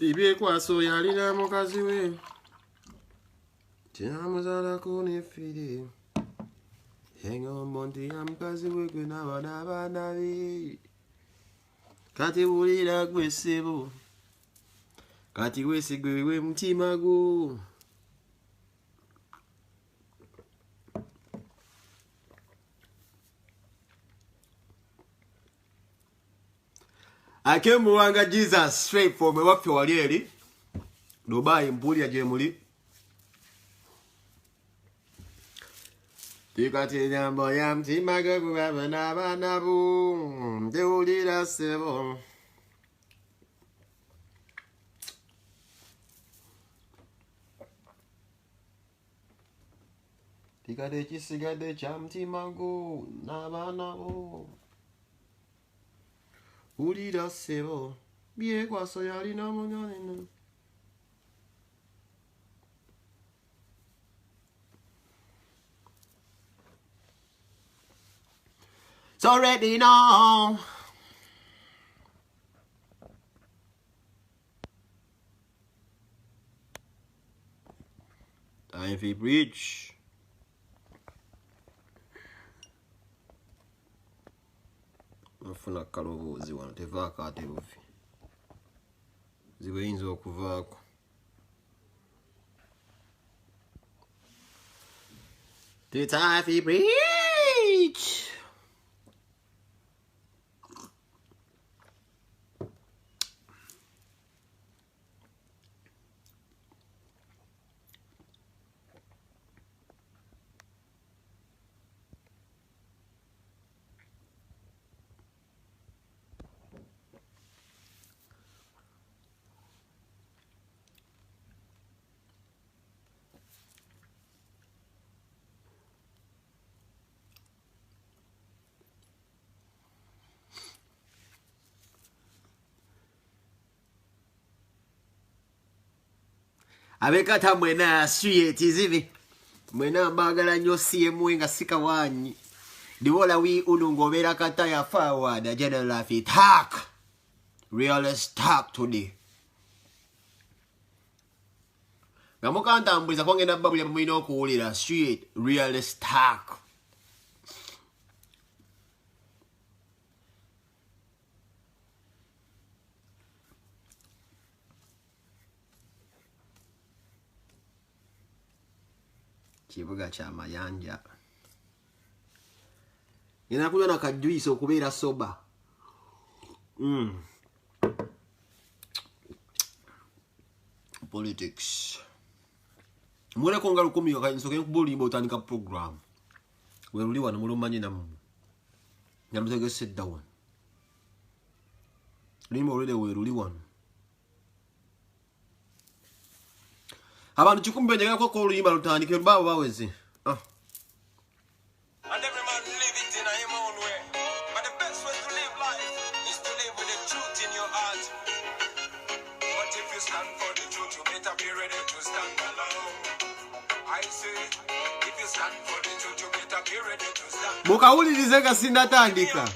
Ibye kwaso yalina mukazi we. Tinamuzala kunifidi. Hengo monti ya mukazi we kuna bana be. Kati wulira gwesebo. Kati wesigwe mutima gwo. Akemuwanga Jesus straight from wapi walieri. Dubai mpuli ya jemuli. Tikati nyambo ya mtima gwo bana bu. Ndewulira sebo. Tikade kisigade cha mtima gwo n'abana bo. Ulira sebo. Bye kwaso yalina munyonene. It's already now. Time for bridge. Mafuna kalovuzi wano tevaka ate bufi. Ziwe yinza okuvaako. The time for bridge. Abekata mwena street zivi. Mwena mbagala nyo CMW nga sika wanyi. Diwola wi unungobera kata ya forward a general afi talk. Realist talk today. Gamuka ntambuliza kwangenda babuli mwina okuwulira street realist talk. Kibuga cha mayanja. Inakunywa na kajuiso okubeera soba. Politics. Mwere konga lukumi nsoke nkubulimba otandika program. We luli wano mulumanyi namu. Nyamutege sit down. Limo already we luli wano. Abantu chikumbe njagala ko oluyimba lutandike babo baweze. And every man live it in his own way. But the best way to live life is to live with the truth in your heart. But if you stand for the truth, you better be ready to stand alone. I say, if you stand for the truth, you better be ready to stand. Mukawulirize nga sinatandika.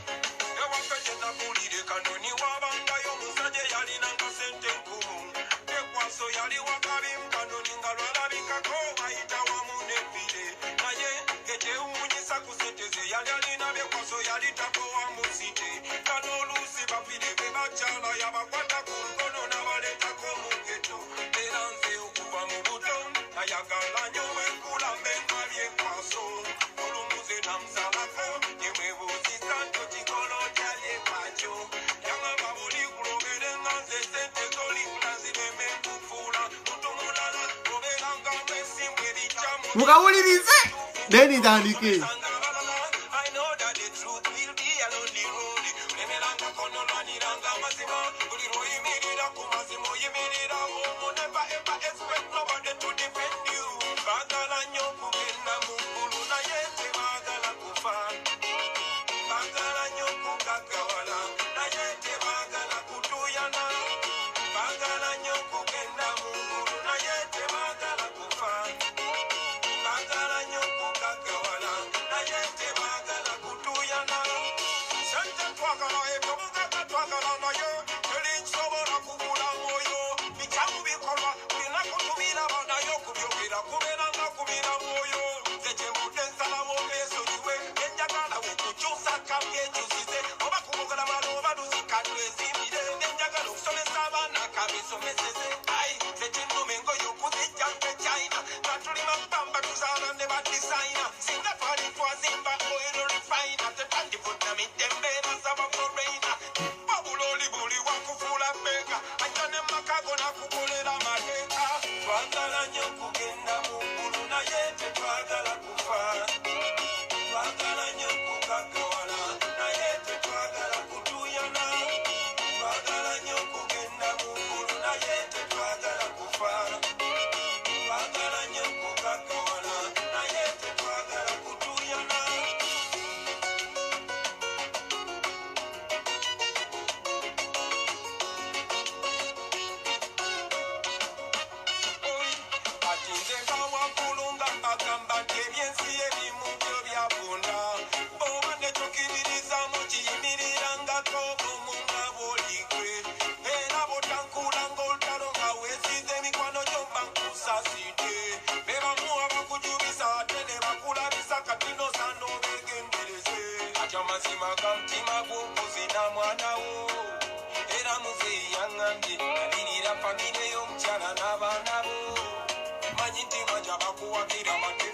Mukawulirize deni tandike. Kubira bana yo kubyogera kubera nga kubira moyo zeje mudensa na mobeso niwe enjagala okukyusa kamye kyusize oba kumugala maloba luzikadwe zimire enjagala okusomesa abaana kabisomeseze ai zeje numengo yokuzijja nke China natulima mpamba tuzaala ne badesigner singa twali twazimba oil refiner tetandifuna mitembera zaba foreina babuloli buli wakufula bega ajane makago nakukolera mateka twagala nnyo kugenda mu ggulu naye tetwagala kufa twagala nnyo kugagawala naye tetwagala kutuyana twagala nnyo kugenda mu ggulu naye tetwagala kufa twagala nnyo kugagawala naye tetwagala kutuyana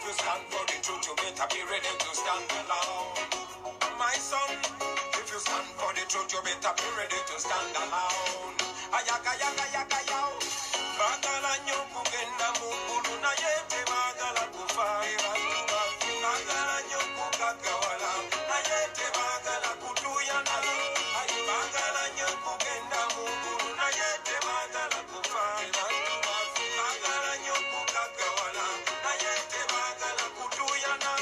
If you stand for the truth, you better be ready to stand alone. My son, if you stand for the truth, you better be ready to stand alone. Ayaka yaka yaka yao. Bagala nyoku genda mungulu na yete bagala kufaira. Bagala nyoku kakawala na yete bagala kutuyana. Bagala nyoku genda mungulu na yete bagala kufaira. Bagala nyoku kakawala na yete bagala kutuyana.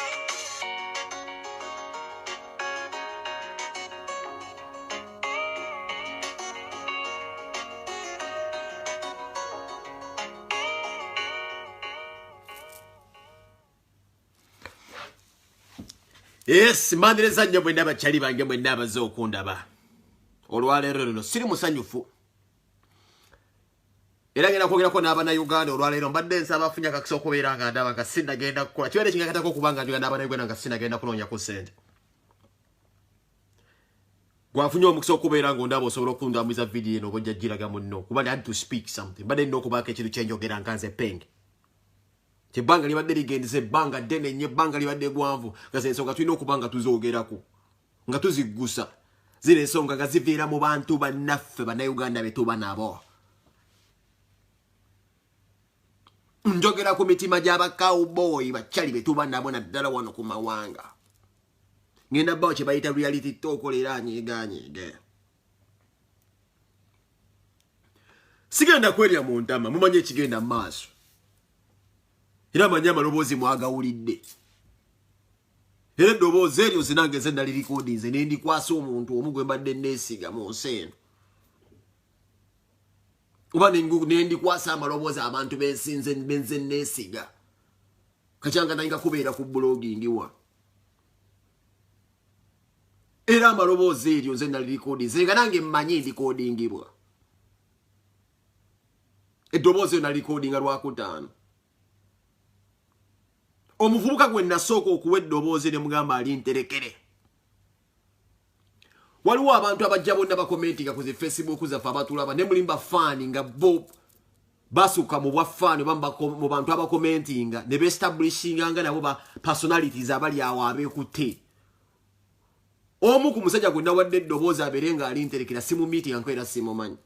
Yes, mandereza nnyo mwenna abachali bange mwenna abaze okundaba. Olwaleero luno siri musanyufu. Era ngenda kwogerako n'abana Uganda olwaleero mbadde nsaba afunya kakisa okubeera nga ndaba nga sinagenda kukola. Kibaire kingakatako okubanga njogera n'abana Uganda nga sinagenda kunoonyako ssente. Gwafunye omukisa okubeera ng'ondaba osobola okundambuza vidiyo eno oba ojja giraga munno. Kuba I had to speak something. Mbadde nina okubaako ekintu kye njogera nga nze penge. Chebanga libadde ligendeze banga dene nye banga libadde gwanvu nga ensonga tulina okuba nga tuzoogerako nga tuziggusa zile ensonga nga ziviira mu bantu bannaffe bannayuganda be tuba nabo. Njogera ku mitima gy'abakawuboyi bakyali be tuba nabo naddala wano ku mawanga. Ngenda bawo kye bayita reality talk olera nyigaanyiige. Sigenda kwerya mu ntama mumanye ekigenda mu maaso. Era manya amaloboozi mwagawulidde. Era eddoboozi eryo zinange ze nali recordinze ne ndikwasa omuntu omu gwe mbadde neesiga mu nsi eno. Oba ne ndikwasa amaloboozi abantu benze neesiga. Kakyanga nayinga kubeera ku blogging wa. Era amaloboozi eryo ze nali recordinze nga nange mmanyi ndikodingibwa. Eddoboozi eryo nali recordinga Lwakutaano. Omuvubuka gwe nasooka okuwa eddoboozi ne mugamba ali nterekere. Waliwo abantu abajja bonna bakomentinga ku zi Facebook zaffe abatulaba ne mulimba faani nga bo basuka mu bwa faani mu bantu abakomentinga ne beestablishinga nga nabo ba personalities abali awo abeekutte. Omu ku musajja gwe nawadde eddoboozi abeere nga ali nterekera simu meeting nkwera simumanyi.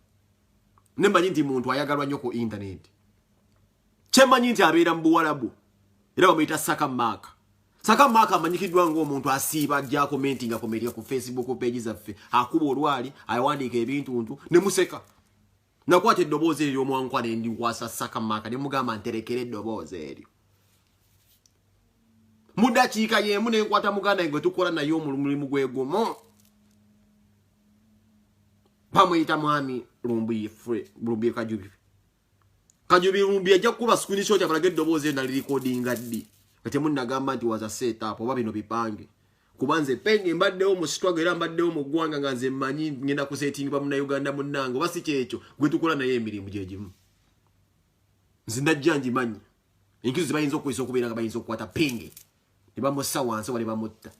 Ne mmanyi nti muntu ayagalwa nnyo ku internet. Kye mmanyi nti abeera mu Buwarabu. Era bamuyita Saka Maka. Saka Maka amanyikiddwa ng'omuntu asiiba ajja commentinga ku Facebook page zaffe. Akuba olwali, awandiika ebintu ne museka. Nakwata eddoboozi eryo omwankwa ne ndikwasa Saka Maka ne mugamba nterekere eddoboozi eryo. Mu ddakiika y'emu ne nkwata muganda gwe tukola naye omulimu gwe gumu. Bamuyita mwami Lumbuye Kajubi. Kajubi Lumbuye ajja kuba screenshot abalage eddoboozi nali recordinga ddi. Kati munnagamba nti was a setup oba bino bipange. Kubanze penge mbaddewo mu struggle era mbaddewo mu ggwanga nga nze mmanyi ngenda ku setting ba Munnayuganda munnange oba si kyekyo gwe tukola naye emirimu gye gimu. nzinda janji manyi enkizo zibayinza okuisa okubeera nga bayinza okukwata penge ne bamussa wansi wale bamutta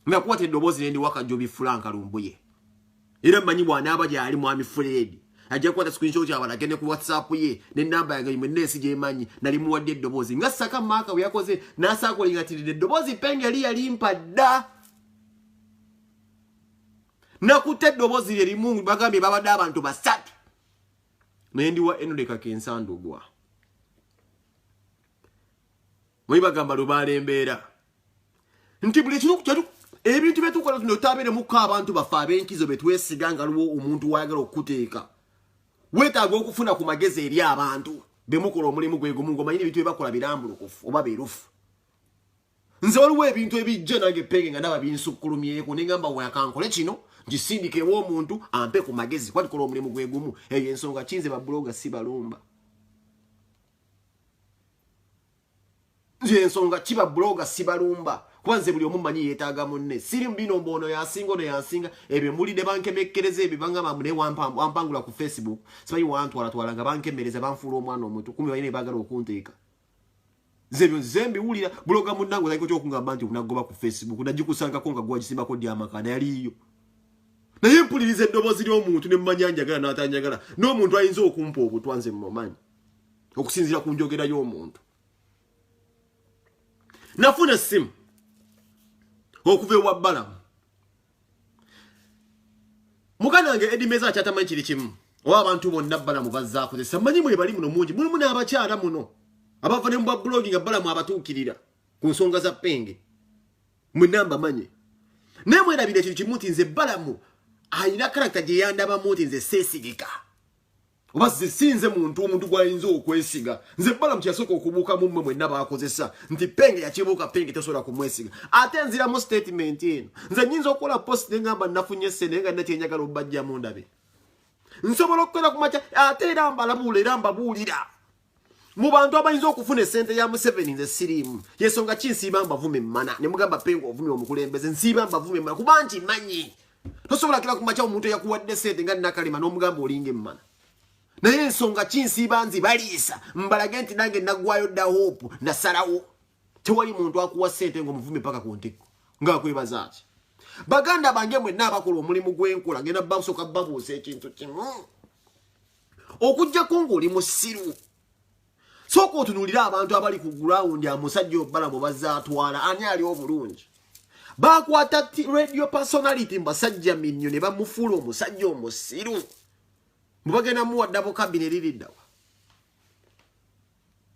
nakuwata eddoboozi nendi Wakajjobi Franka Lumbuye era mmanyi bw'anaaba gyali mwami Fred ajja kukwata screenshot kyabala agende ku WhatsApp ye n'ennamba yange mwe nneesi gyemanyi nali muwadde eddoboozi nga Saka Maaka we yakoze n'asaakolingatirira eddoboozi penge yali mpa dda nakutte eddoboozi lye limu bagambye babadde abantu basatu naye ndi wa Enoleka Kensandugwa mwe bagamba lubaala embeera nti buli kimu ebintu byetukola tuno tabere muko abantu bafa ab'enkizo betwesiga nga luwo omuntu wayagala okuteeka wetaaga okufuna ku magezi eri abantu bemukola omulimu gwe gumu ng'omanyi ebintu bye bakola birambulukufu oba birufu nze waliwo ebintu ebijja nange penge nga ndaba binsukkulumyeko ne ngamba weyakankole kino ngisindike w'omuntu ampe ku magezi kuba tukola omulimu gwe gumu eyo ensonga kinze babuloga si balumba nze ensonga kiba buloga si balumba kwanze buli omu manyi yeetaaga munne siri mbino mbono yasinga ono yansinga ebyo mulide bankemekkereza ebyo bangamba mune wampangula ku Facebook sibayi wantwalatwala nga bankemmereza banfuula omwana omuto kumi balina baagala okunteeka zebyo zembiwulira buloga munnange ozaiko kyokungamba nti unagoba ku Facebook nagikusangako nga gwagisimbako dyamakana yaliyo naye mpuliriza eddoboozi ly'omuntu ne mmanya njagala n'atanjagala n'omuntu ayinza okumpa obutwanze mmumanyi okusinziira ku njogera y'omuntu nafuna essimu okuva ewa Balamu mukanange Edimeza akyatamanyi kiri kimu oba abantu bonna Balamu bazzaakozesa mmanyi mwe bali muno mungi mulimu n'abakyala muno abava ne mu blogging nga Balamu abatuukirira ku nsonga za penge mwenamba manye naye mwerabira kiri kimu nti nze Balamu ayina karakta gye yandabamu nti nze seesigika oba sinze omuntu gwayinza okwesiga nze Balamu kyasooka okubuuka mu mmwe mwenna baakozesa nti penge yakibuuka penge tosobola kumwesiga ate nziramu statement eno nze nnyinza okukola post ne ngamba nafunye ssente naye nga nina kyenjagala obbajjamu ndabe nsobola okukola ku makya ate era mbalabuula era mbabuulira mu bantu abayinza okufuna essente ya Museveni nze siriimu yensonga ki nsiiba mbavume mmana ne mugamba penge ovumye omukulembeze nsiiba mbavume mmana kuba nti manyi tosobola kira ku makya omuntu eyakuwadde ssente nga nnakalima n'omugamba olinga emmana naye ensonga kinsiiba nzibaliisa mbalage nti nange naggwayo dda hope nasalawo tewali muntu akuwa ssente ng'omuvume paka ku ntikko ng'akwebaza ati baganda bange mwenna abakola omulimu gw'enkola ngenda basooka babuusa ekintu kimu okujjako ng'oli musiru sooka otunuulira abantu abali ku gurawundi amusajja Balamu bazaatwala ani ali obulungi bakwata radio personality mbasajja minnyo ne bamufuula omusajja omusiru mubagenda muwa double cabin eririddawa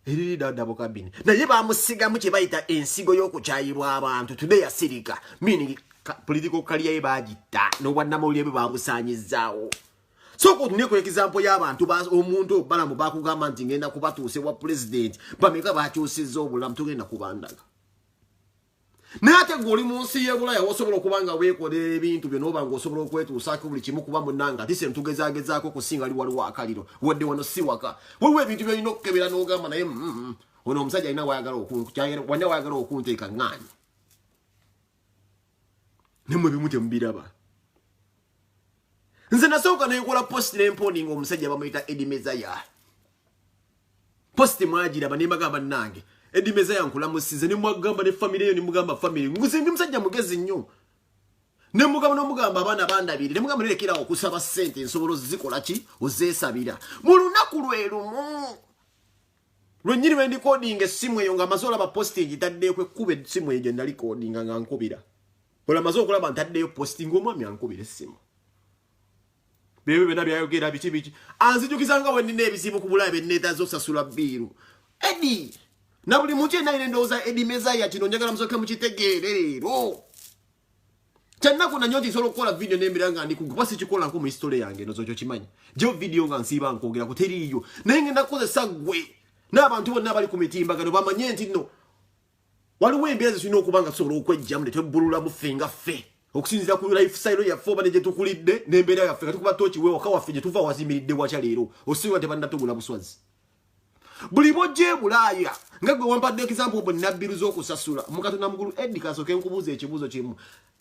eriridda double cabin naye bamusigamu kye bayita ensigo y'okukyayirwa abantu today yasirika meaning political career ye bagitta n'obwannamawulire bwe bamusaanyizaawo sooka otuneko example y'abantu omuntu Balamu bakugamba nti ngenda kubatuuse wa president bameka bakyusizza obulamu tugenda kubandaga naye ate ng'oli mu nsi y'Ebulaya wosobola okuba nga weekolera ebintu byo n'oba ng'osobola okwetuusaako buli kimu kuba munnanga ati se ntugezaagezaako okusinga ali waliwo akaliro wadde wano si waka waliwo ebintu byolina okukebera n'ogamba naye ono omusajja alina wayagala wayagala okunteeka ŋŋaanyi nemwe bimu temubiraba nze nasooka neekola post n'empondi ng'omusajja bamuyita Edimezaya post mwagiraba ne mbagamba nange Edimeza yankulamusize ne mwagamba ne family yo ne mugamba family nguzi ndi musajja mugezi nnyo ne mugamba n'omugamba abaana bandabiri ne mugamba nerekera okusaba ssente nsobolo zikola ki ozeesabira mu lunaku lwe lumu lwennyini lwe ndikodinga essimu eyo nga amaze olaba posting itaddeeko ekkuba essimu eyo gye nali kodinga nga nkubira bwe amaze okulaba ntaddeyo posting omwami ankubira essimu bebe byonna byayogera biki anzijukiza nga bwe nnina ebizibu ku Bulaaya bye nneetaaza okusasula bbiiru Edi na buli muntu yenna alina endowooza Edimezaya kino njagala musooke mukitegeere leero kyannaku nanyo nti nsobola okukola vidiyo n'embira nga ndikuba sikikola nko mu hisitole yange eno zokyo kimanyi gyewo vidiyo nga nsiiba nkwogera ku teriiyo naye ngenda kukozesa ggwe n'abantu bonna abali ku mitimbagano bamanye nti nno waliwo embeera zitulina okuba nga tusobola okwejjamu ne twebbululamu ffe nga ffe okusinziira ku lifestyle yaffe oba ne gye tukulidde n'embeera yaffe nga tukuba tooki wewaka waffe gye tuva wazimiridde wakya leero osinga tebannatugula buswazi buli bojje Bulaaya nga gwe wampadde example bwe nabbiru z'okusasula mukatona mukulu Edi kasooke nkubuuza ekibuuzo kimu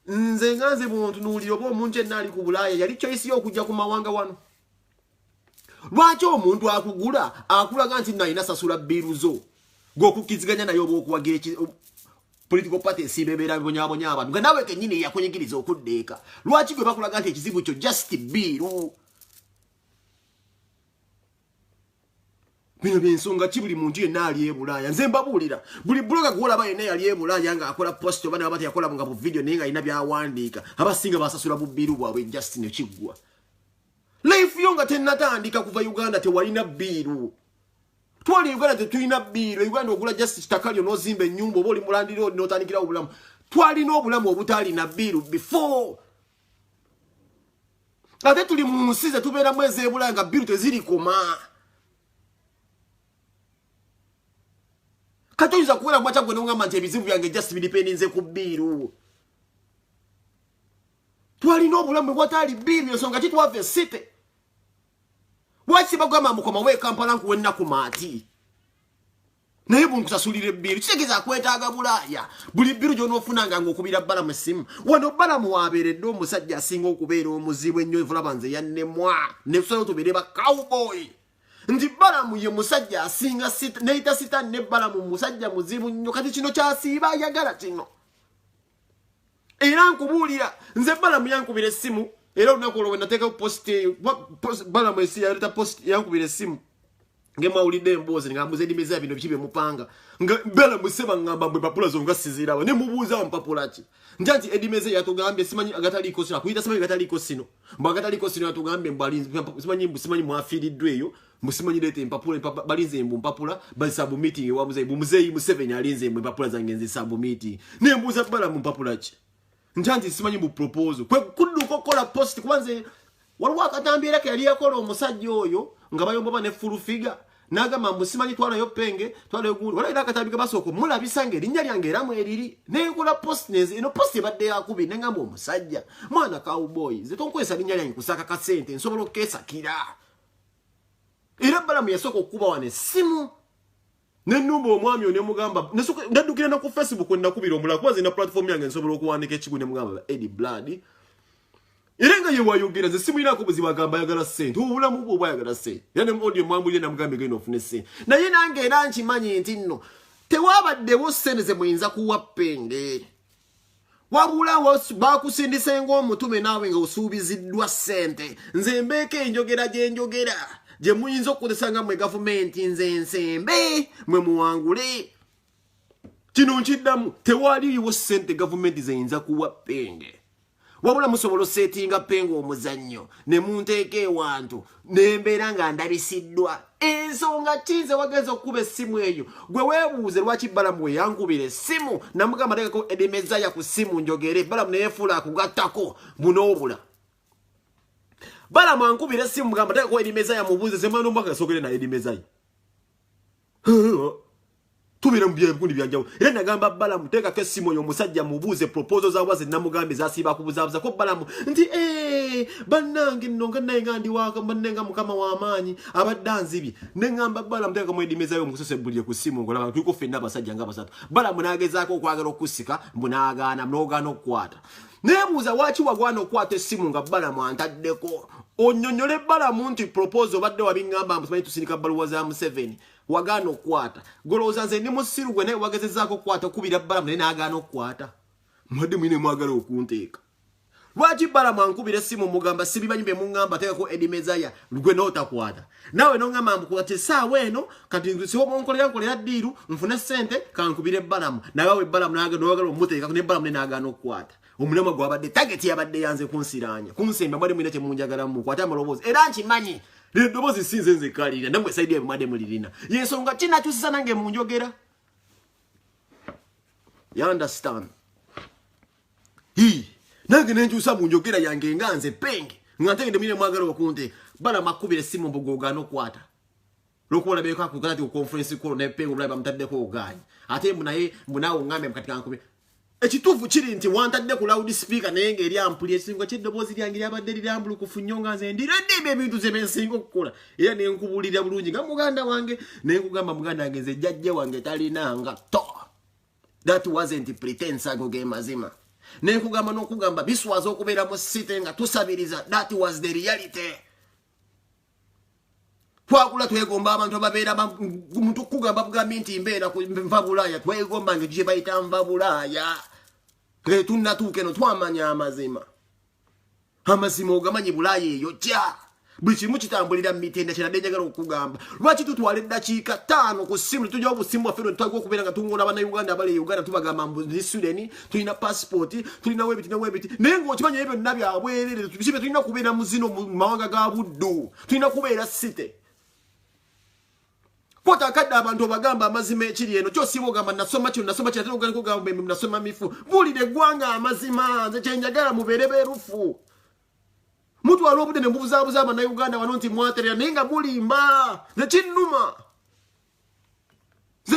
nze nga nze bwontunuulira oba omuntu yenna ali ku Bulaaya yali choice y'okujja ku mawanga wano lwaki omuntu akugula akulaga nti nalina sasula biruzo gokukiziganya nayo bokuwagira political party sibebeera bibonyabonya abantu nga nawe kenyini yakunyigiriza okuddeeka lwaki gwe bakulaga nti ekizibu kyo just biru bino byensonga ki buli muntu yenna ali e Bulaaya nze mbabuulira buli bloga gwolaba yenna yali e Bulaaya nga akola post oba nabati yakola nga bu video naye nga alina byawandiika abasinga basasula bubbiru bwabwe just ne kiggwa life yo nga tennatandika kuva Uganda tewalina bbiru twali Uganda tetulina bbiru Uganda ogula just kitakalyo n'ozimba ennyumba oba oli mulandiro n'otandikira obulamu twalina obulamu obutalina bbiru before ate tuli mu nsi ze tubeeramu ez'e nga bbiru tezirikoma katoyinza kuwera mwacha gwe n'ongamba nti ebizibu byange just bidipendinze ku bbiru twalina obulamu bwatali bbiru ensonga ki twava esite waki bagamba mukoma we Kampala nkuwe ennaku maati naye bunkusasulira ebbiru kitegeeza akwetaaga Bulaaya buli bbiru gy'onoofunanga ng'okubira Balamu essimu wano Balamu wabeeredde omusajja asinga okubeera omuzibu ennyo evulaba nze yannemwa ne tusalawo tubeere ba cowboy nti Balamu ye musajja asinga neyita sita ne Balamu musajja muzibu nnyo kati kino kyasiiba ayagala kino era nkubuulira nze Balamu yankubira essimu era olunaku olwo nateeka post Balamu esi yaleta post yankubira essimu ngemawulidde emboozi nga muzedimiza bino biki bemupanga nga Balamu seba ngamba mbwe papula zonga siziraba ne mubuuza mpapula ki njanti edimeze yatugambye simanyi agataliko sino kuyita simanyi agataliko sino mbagataliko sino yatugambye mbali simanyi mwafiiriddwe eyo musimanyi lete mpapula balinze mbu mpapula balisabu meeting wa muzeyi Museveni alinze mbu mpapula zange nzisabu meeting ne mbuuza Balamu mpapula ki njanti simanyi mu proposal kwe kudduka okola post kubanze waliwo akatambiira ke yali yakola omusajja oyo nga bayomba ne full figure nagamba mbu simanyi twalayo penge twalayo gundi wala era akatambika basoko mulabisa ng'erinnya lyange era mweriri nenkola post neze eno post ebadde yakubi nengamba omusajja mwana cowboy ze tonkwesa linnya lyange kusaka kasente nsobola okukesakira era Balamu yasooka okukuba wane essimu nenumba omwami ono nemugamba ndaddukira na ku Facebook nakubira omulala kuba zina platform yange nsobola okuwandika ekigu nemugamba Eddie Blood era nga ye wayogera nze simuyinako buzibu agamba ayagala ssente obulamu bwe obwayagala ssente era ne audio mwambulire namugambe genda ofune ssente naye nange era nkimanyi nti nno tewabaddewo ssente ze muyinza kuwa penge wabula bakusindise ng'omutume naawe nga osuubiziddwa ssente nze mbeeko enjogera gye njogera gye muyinza okukozesa nga mwe gavumenti nze nsembe mwe muwangule kino nkiddamu tewaliiwo ssente gavumenti zeyinza kuwa penge wabula musobola osetinga penga omuzannyo ne munteeka ewantu nembeera nga ndabisiddwa ensonga kinze wagenza okukuba essimu eyo gwe weebuuze lwaki Balamu we yankubira essimu namugamba tekako edimezaya ku ssimu njogere Balamu neyefuula akugattako bunoobula Balamu ankubira essimu mugamba tekako edimezaya mubuuze zemwana omwaka gasogere naye edimezaya tubira mu byabundi byanjawo era nagamba Balamu teekako essimu oyo omusajja mubuuze proposal za wazi namugambe zasiiba kubuzaabuza ko Balamu nti bannange nno nga naye nga ndi waka bannenga mukama w'amaanyi abadde anzibye ne ngamba Balamu teekako mu edimezayo omukusesebbulire ku ssimu ngolaba tuliko ffenna abasajja nga basatu Balamu n'agezaako okwagala okusika mbu n'agaana n'ogaana okukwata neebuuza waaki wagwana okukwata essimu nga Balamu antaddeko onnyonnyole Balamu nti proposal badde wabiŋŋamba mbu simanyi tusirika bbaluwa za Museveni wagaana okukwata golowooza nze ndi musiru gwe naye wagezezaako okukwata okubira Balamu naye n'agaana okukwata mwadde mwine mwagala okunteeka lwaki Balamu ankubira essimu mugamba sibimanyi be muŋŋamba teekako edimezaya gwe n'otakwata naawe n'oŋŋamba mbukwata essaawa eno kati siwomunkolera ddiiru nfune ssente kankubire Balamu nawe Balamu n'owagala omuteekako ne Balamu ne n'agaana okukwata omulamwa gwabadde tageti yabadde yanze kunsiraanya kunsemba mwade mwine kyemunjagalamu mukwate amaloboozi era nkimanyi eddoboozi sinze nze kalirina namwe saidi ebyo mwade mulirina yensonga kinakyusisa nange munjogera you understand nange nenkyusa munjogera yange nga nze penge nga ntegedde mwine mwagala okunte Balamu akubira essimu mbuga ogaana okukwata lwokubola beeko akugala ti conference call ne penge obulabe bamutaddeko ogaanyi ate mbunaawe oŋŋambe mukati kankubira ekituufu kiri nti wantadde ku loud speaker naye ng'eri ampuli ekisinga ky'eddoboozi lyange lyabadde liryambulukufu nnyo nga nze ndiredde ebyo ebintu ze bensinga okukola era ne nkubuulira bulungi nga muganda wange ne nkugamba muganda wange nze jjajja wange talinanga to that wasn't pretense ago ge mazima ne nkugamba n'okugamba biswaza okubeera mu site nga tusabiriza that was the reality twakula twegomba abantu ababeera muntu kugamba bugambi nti mbeera nva Bulaaya twegomba ngekye bayita nva Bulaaya tunatuuke no twamanya amazima ogamanyi Bulaaya eyo kya buli kimu kitambulira mu mitende kinadde njagala okugamba lwaki tutwala eddakiika 5 ku ssimu tujja obusimu bwaffe twagwa okubeera nga tungona bannayuganda abali Uganda tubagamba mbu Sweden tulina passport tulina webiti naye ng'okimanyi ebyo byonna byabwerere tusibe tulina kubeera mu zino mu mawanga ga buddu tulina kubeera site kwota akadde abantu obagamba amazima ekiri eno kyosiba ogamba nasoma kino ate ogenda kugamba embi nasoma mifu buulire eggwanga amazima nze kyenjagala mubeere beerufu mutwala obudde ne mubuzaabuza abannayuganda wano nti mwaterera naye nga mulimba nze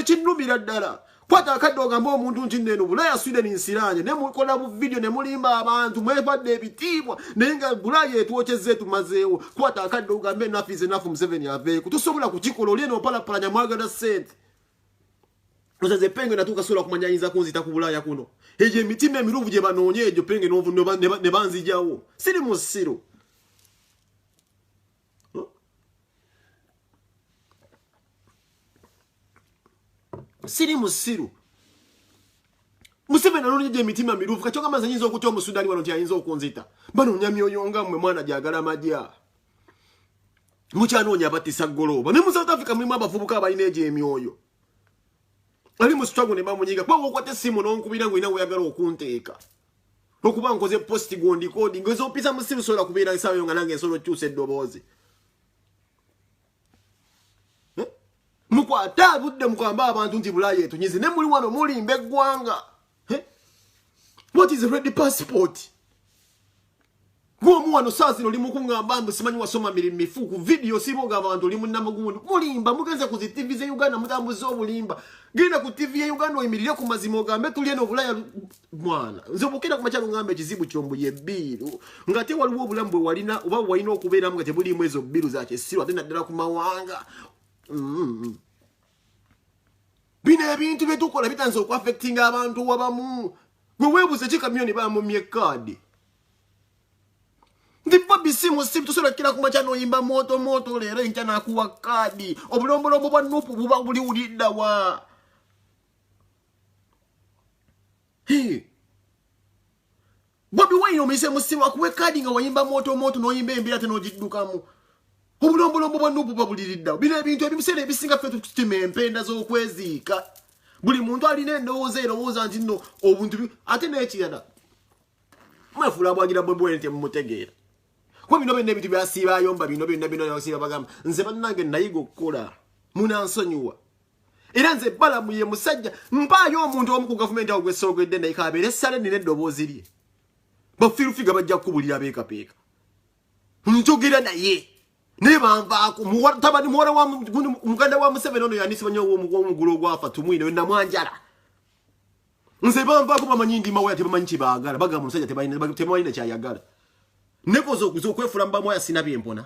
kinnumira ddala kwata akadde ogamba omuntu nti neno Bulaaya Sweden nsiranye ne mukola bu video ne mulimba abantu mwebadde ebitiibwa naye nga Bulaaya etwokyezza etumazeewo kwata akadde ogambe enafu Museveni aveeko tusobola kukikola oli eno opalapalanya mwagala ssente ozaze penge natuuka sobola kumanya ayinza kunzita ku Bulaaya kuno egyo emitima emiruvu gye banoonye egyo penge ne banzijawo siri mu ssiro siri musiru Museveni anoonya gye emitima mirufu kakyonga maze nyinza okutya omusudaani wano nti ayinza okunzita banoonya myoyo nga mmwe mwana gyagala majja mukyanoonya abattisa ggolooba ne mu South Africa mulimu abavubuka abalina egyo emyoyo ali mu struggle ne bamunyiga kwa okwata essimu n'onkubira ng'olina weeyagala okunteeka okuba nkoze posti gondikodi ng'ezompisa mu ssimu sobola kubeera esaawa yo nga nange nsobola okukyusa eddoboozi mukwata budde mukamba abantu nti Bulaaya etunyize ne muli wano mulimba eggwanga what is a ready passport gwomu wano saa zino oli mukungamba mbu simanyi wasoma mirimu mifuuku video siboga abantu oli munnamagundi mulimba mugenze ku zi TV ze Uganda mutambuza obulimba genda ku TV ya Uganda oyimirire ku mazima ogambe tuli eno Bulaaya mwana nze bukira ku makyalo ngambe ekizibu kyombu yebbiru nga te waliwo obulamu bwe walina oba walina okubeeramu nga tebulimu ezo bbiru za kyesiru ate naddala ku mawanga bino ebintu bye tukola bitanze okuaffectinga abantu wabamu gwe weebuze ki kamyoni bamumye kaadi ndipo bisimu simu tusobola kira ku makya n'oyimba moto leero enkya n'akuwa kaadi obulombolombo bwa nupu buba buliwulidda wa Bobi Wine omuyise mu ssimu akuwe kaadi nga wayimba moto n'oyimba embira ate n'ogiddukamu obulombolombo bwa nupu babuliridda bino ebintu ebimuseera ebisinga ffe tutima empenda z'okweziika buli muntu alina endowooza erowooza nti nno obuntu ate n'ekirala mwefuula bwagira Bobi Wine temumutegeera kuba bino byonna ebintu byasiibayomba bino byasiiba bagamba nze bannange nayiga okukola munansonyiwa era nze balamuye musajja mpaayo omuntu omu ku gavumenti awo gwesoogedde naye kabeera essale nina eddoboozi lye bafirufiga bajja kukubulira beekapeeka njogera naye ne banvaako tabani muwala wa muganda wa Museveni ono yanisibwa nnyo omugulu ogwafa tumwine namwanjala nze banvaako bamanyi ndima waya tebamanyi kibaagala bagamba omusajja tebalina kyayagala nekozo okwefuula mubamwaya sina byempona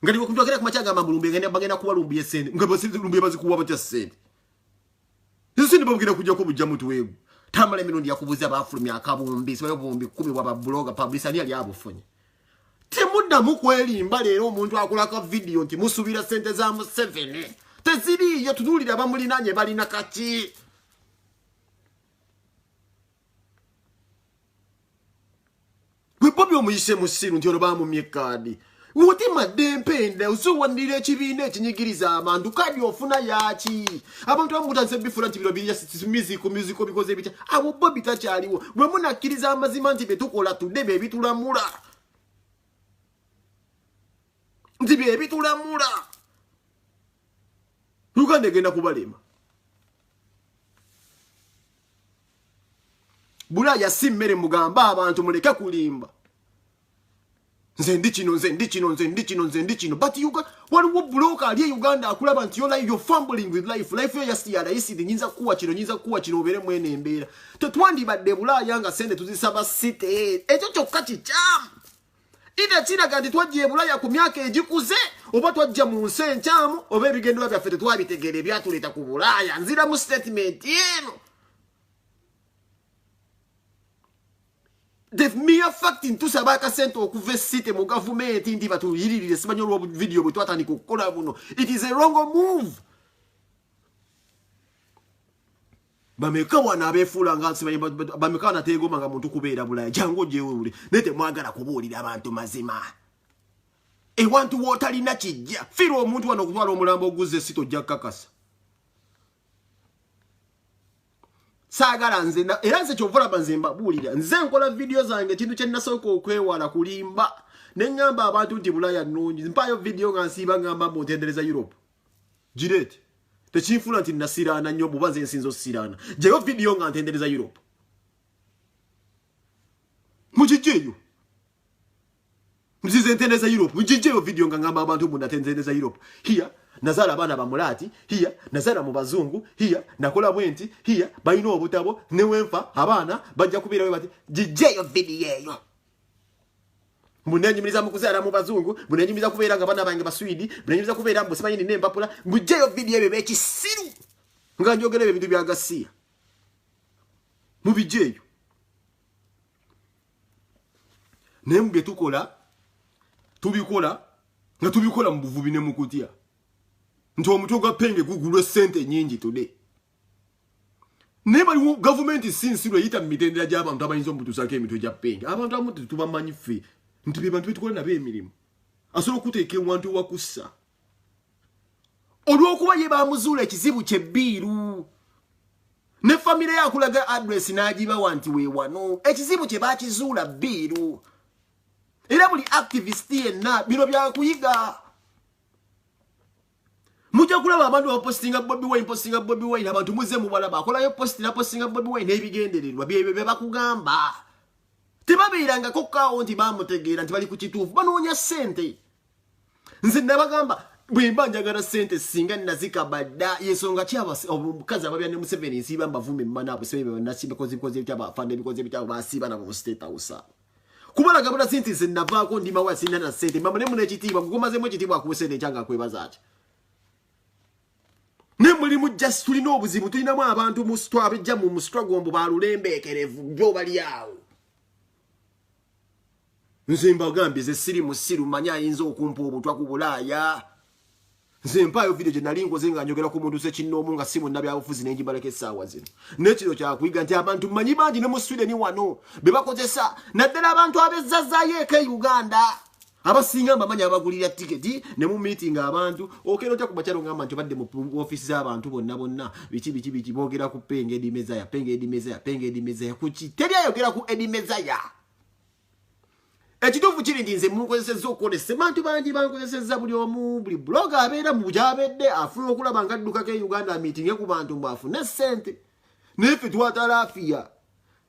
nga liwe kuntwakira ku makyagamba mulumbe bagenda kubalumbya essente nga balumbye bazikuwa batya ssente ezo sente babugenda kujjako bujja mutuweegu tamala emirundi yakubuza baafulumya akabumbi sibayo bumbi 10 bwa babloga publisani yali abufunye temuddamu kwerimba leero omuntu akolako video nti musuubira ssente za Museveni teziriyo tutuulira bamulinanye balina kaki gwe Bobi omuyise mu ssiru nti ono bamumye kaadi wotemadde empenda osowanirira ekibiina ekinyigiriza abantu kaadi ofuna yaki abantu bamutanse bifula nti bino birya miziko bikoze bitya abo Bobi takyaliwo bwe munakkiriza amazima nti betukola tudde bebitulamula nti bebitulamula Uganda egenda kubalema Bulaaya si mmere mugamba abantu muleke kulimba nze ndi kino but waliwo buloka ali Uganda akulaba nti you're fumbling with life yo yasiyalaisidi nyinza kuwa kino obeere mwene embeera tetwandibadde Bulaaya nga sente tuzisaba site ekyo kyokka kikyamu ida kiraga nti twajja Bulaaya ku myaka egikuze oba twajja mu nsi enkyamu oba ebigendera byaffe tetwabitegeera ebyatuleeta ku Bulaaya nzira mu statement eno the mere fact ntusa bakasente okuva esite mu gavumenti ndi batuyirire simanyi olwo video bwe twatandika okukola buno. It is a wrong move. Bameka wana abefuula nga simanyi bameka nategoma nga muntu kubeera bulaya jango jeuli nete mwagala kubuulira abantu mazima. Ewantu wotalina kijja firo omuntu wano kutwala omulambo oguze sito jja kakasa. Sagala nze era nze kyovula banzimba bulira nze nkola video zange kintu kye nasooka okwewala kulimba ne ngamba abantu nti bulaya nnungi mpayo video nga nsiiba ngamba mu ntendereza Europe girete tekinfuna nti nasiraana nnyo buba nze nsinzo siraana jeyo video nga ntendereza Europe mujijeyo mzize ntendereza Europe mujijeyo video nga ngamba abantu mu ntendereza Europe here nazala abana bamulati hiya nazala mu bazungu hiya nakola bwenti hiya bayino obutabo ne wenfa abana bajja kubira we bati jijeyo video eyo munenjimiriza mukuzala mu bazungu munenjimiriza kubeera nga bana bange baswidi munenjimiriza kubeera mu simanyi ne mbapula mujeyo video ebyo bekisiru nga njogera ebintu bya gasiya mubijeyo nembe tukola tubikola nga tubikola mu buvubi ne mukutya nto omutoga penge gugulwe sente nyingi today. Neba government sinsiro yita mitendera gy'abantu abayinza omutusako emitwe gya penge. Abantu amutu tubamanyi ffe. Nti be bantu betukola nabo emirimu. Asobola okuteeka ewantu wakussa. Olw'okuba ye bamuzuula ekizibu ky'ebbiiru. Ne famire yakulaga address n'agibawa nti we wano. Ekizibu kye bakizuula bbiiru. Era buli activist yenna bino byakuyiga. Mujja kulaba abantu bapostinga Bobby Wine abantu muze mu balaba akolayo postinga Bobby Wine ebigendererwa bye bakugamba tebabeeranga ko account bamutegeera nti bali ku kituufu banoonya sente nze nabagamba bwe mbanjagala sente singa nazika badda yensonga kyaba omukazi ababya ne Museveni nsiba mbavume mmana abo sebe nasiba kozi byaba fande bikoze byaba basiba na mu state house kubala gabula sente nze navaako ndima wa sinna na sente mama ne mune kitiibwa kukomazemu ekitiibwa akusende kyanga kwebaza ati ne mulimu just tulina obuzibu tulinamu abantu mu struggle abejja mu struggle mbu balulembeekerevu byo bali awo nze mbagambye ze siri musiru manya ayinza okumpa obutwa ku Bulaaya nze mpayo video gye nali nkoze nga njogera ku muntu se kinnoomu nga simu nabyabufuzi n'enjibaleko essaawa zino n'ekiro kyakuyiga nti abantu manyi bangi ne mu Sweden wano be bakozesa naddala abantu abezzazaayo eka Uganda abasinga mbamanya abagulira tiketi ne mu meeting abantu okero kya kubachalo ngamba nti badde mu office z'abantu bonna biki bogera ku penge edimezaya kuki teri ayogera ku edimezaya ekituufu kiri nti nze munkozesezza okukolesa abantu bangi bankozesezza buli blogger abeera mu gyabedde afuna okulaba nga addukako e Uganda meeting ku bantu mbafune sente neffe twatalafiya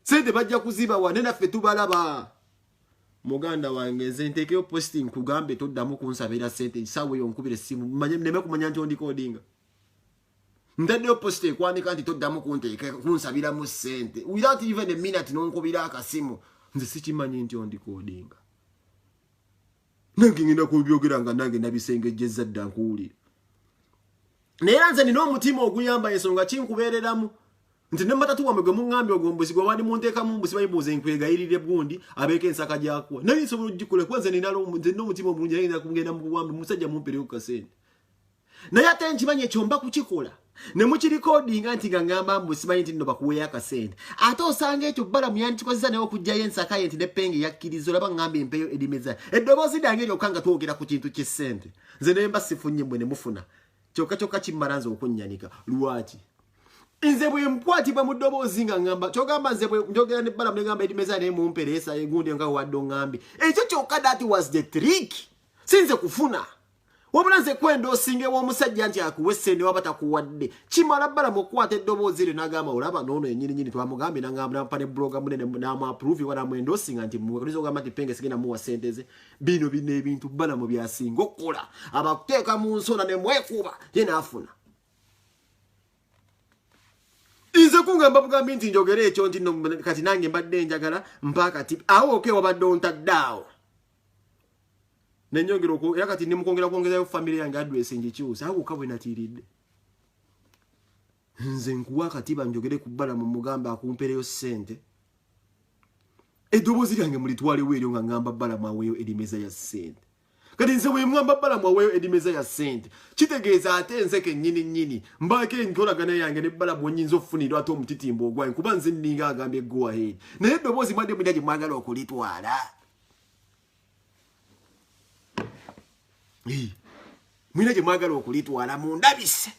sente bajja kuzibawa ne naffe tubalaba muganda wange nze ntekeyo posting kugambe toddamu kunsabira sente sawe yonkubire simu manye neme kumanya nti ondi coding ndaddeyo post ekwanika nti toddamu kunteeka kunsabira mu sente without even a minute nonkubira akasimu nze sikimanyi nti ondi coding nange ngenda kubyogera nga nange nabisengejjezza dda nkuwulira naye nze nina omutima oguyamba ensonga kinkubeereramu nti ne matatu wamwe gwe muŋŋambye ogombusi gwe wali munteekamu mbusi bayibuuze nkwegayirire gundi abeeko ensaka gyakuwa naye nsobola ogikole kuba nze nina omutima omulungi ayinza kugenda mu buwambe musajja mumpereyo kasente naye ate nkimanyi ekyo mba kukikola ne mukirikodinga nti nga ŋŋamba mbusi manyi nti nno bakuweeyo akasente ate osanga ekyo balamu yandikikozesa naye okugjayo ensaka ye nti ne penge yakkiriza olaba ŋŋamba empeeyo edimeza eddoboozi lyange lyokka nga twogera ku kintu ky'essente nze naye mba sifunye mmwe ne mufuna kyokka kimmala nze okunnyanika lwaki nze bwe mkwatibwa mu ddoboozi nga ŋŋamba kyogamba nze bwe njogera ne balamu ne ŋŋamba edimeza naye mumpereesa egundi nga wadde oŋŋambe ekyo kyokka that was the trick sinze kufuna wabula nze kwenda osingewo omusajja nti akuwe sente waba takuwadde kimala balamu okukwata eddoboozi eryo n'agamba olaba noono yennyininyini twamugambye n'agamba ne bloga munene n'amuapprove wala mwenda osinga nti muwekoliza ogamba nti penge sigenda muwa sente ze bino ebintu balamu byasinga okukola abakuteeka mu nsona ne mwekuba ye n'afuna nze kungamba bugambi nti njogera ekyo nti kati nange mbadde njagala mpakati awo oke wabadde ontaddeawo nenyongera era kati nimukongera kwongezayo family yange address ngikyusa awo kabwe natiridde nze nkuwa katiba njogere ku balamu mugamba akumpereyo sente eddoboozi lyange mulitwalewo eryo nga ngamba Balamu aweeyo edimeza ya ssente. Kati nze bwe ngamba Balamu aweeyo edimeza ya ssente kitegeeza ate nze kennyini mbaako enkolagana yange ne Balamu nyinza okufunira ate omutitimbo ogwange kuba nze nninga agambye go ahead. Naye eddoboozi mwadde mulina gye mwagala okulitwala. Mulina gye mwagala okulitwala mundabise.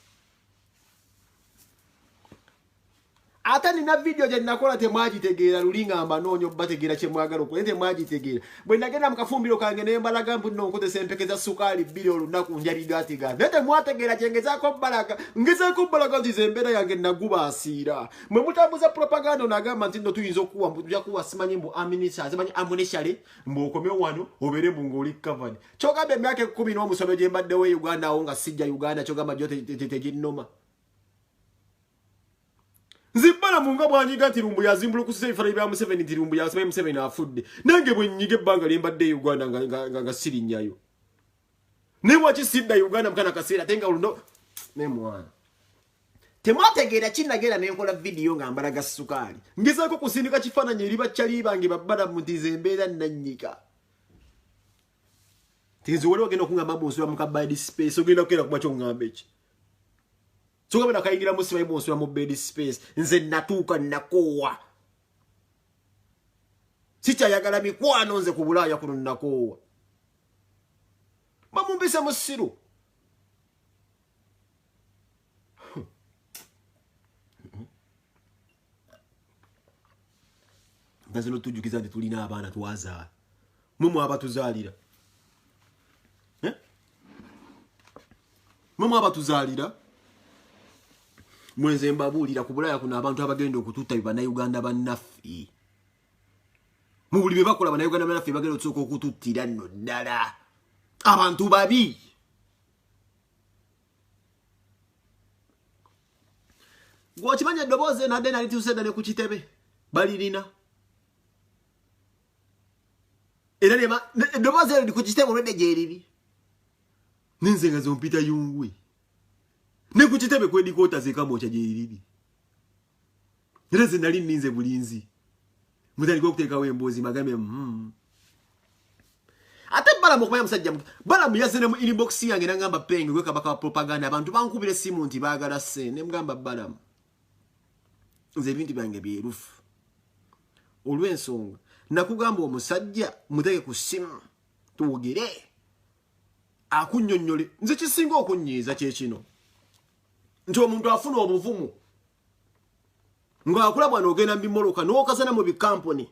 Ate nina video gye nakola temwagitegeera luli ngamba noonyo bategeera kye mwagala okukola temwagitegeera. Bwe nagenda mu kafumbiro kange ne mbalaga mbu nno nkozesa empeke sukaali 2 olunaku njaligaatiga. Naye temwategeera kye ngezaako bbalaga nti ze embeera yange nagubaasiira. Mwe mutambuza propaganda onagamba nti nno tuyinza okuwa tujja kuwa simanyi mbu amunishale mbu okome wano obeere mbu ng'oli covered. Kyogamba emyaka 10 n'omusomo gye mbaddewo e Uganda awo nga sijja Uganda kyogamba gyo teginnoma. Nzibbala munga bwanyiga nti lumbu yazimbulukusa ebifana bya Museveni nti lumbu yasaba Museveni afudde. Nange bwe nyiga ebbanga lye mbadde Uganda nga sirinnyayo. Ne waki sidda Uganda mukana kaseera tenga oluno ne mwana. Temwategeera kinagera ne nkola video nga mbalaga sukaali. Ngezaako kusindika kifaananyi eri bakyali bange babbala mu nti ze embeera nannyika. Tinzi waliwo ogenda okungamba bonsula mu kabadi space ogenda kukeera kuba kyongamba eki. So kama nakaingira musi wa ibonsula mu bed space nze natuuka nakoowa. Sikyayagala mikwano nze ku Bulaaya kuno nakoowa. Bamumpisa musiru. Nazino tujukiza nti tulina abaana twazaala. Mumwe abatuzaalira. Mumwe abatuzaalira. Mwenze mbabuulira ku Bulaaya kuno abantu abagenda okututta bannayuganda bannaffe. Mu buli bye bakola bannayuganda bannaffe bagenda okusooka okututtira nno ddala. Abantu babi. Gw'okimanya eddoboozi nadde nalituuse ddala ku kitebe balirina. Era eddoboozi eryo ku kitebe olwedde gye riri. Ninze nga zompita yungwe. Ne ku kitebe kwedikoota zekamwokya gye riri. Era ze nali nninze bulinzi. Mutandika okuteekawo emboozi magambe ate Balamu okumanya musajja Balamu yazene mu inbox yange nangamba penge gwe kabaka wa propaganda abantu bankubira essimu nti baagala ssente ne mugamba Balamu nze ebintu byange byerufu olw'ensonga nakugamba omusajja muteke ku ssimu tuwogere akunnyonnyole nze kisinga okunnyiiza kyekino nti omuntu afuna obuvumu ng'akulabwa n'ogenda mu bimoloka n'okazana mu bikampuni.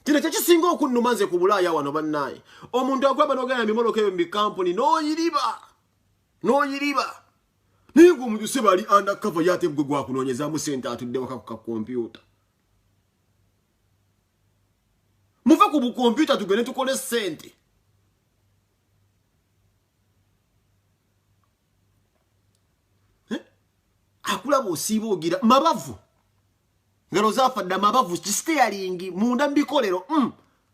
Kino kyekisinga okunnuma nze ku Bulaaya wano bannaaye. Omuntu akulabwa n'ogenda mu bimoloka ebyo mu bikampuni n'oyiriba. Naye ng'omuntu se bali undercover yate gwe gwakunoonyezaamu ssente atudde waka ku kakompyuta. Muve ku bukompyuta tugende tukole ssente. Akulaba osiiba ogira mabavu ngalo zafadda mabavu kisiteyalingi munda mbikolero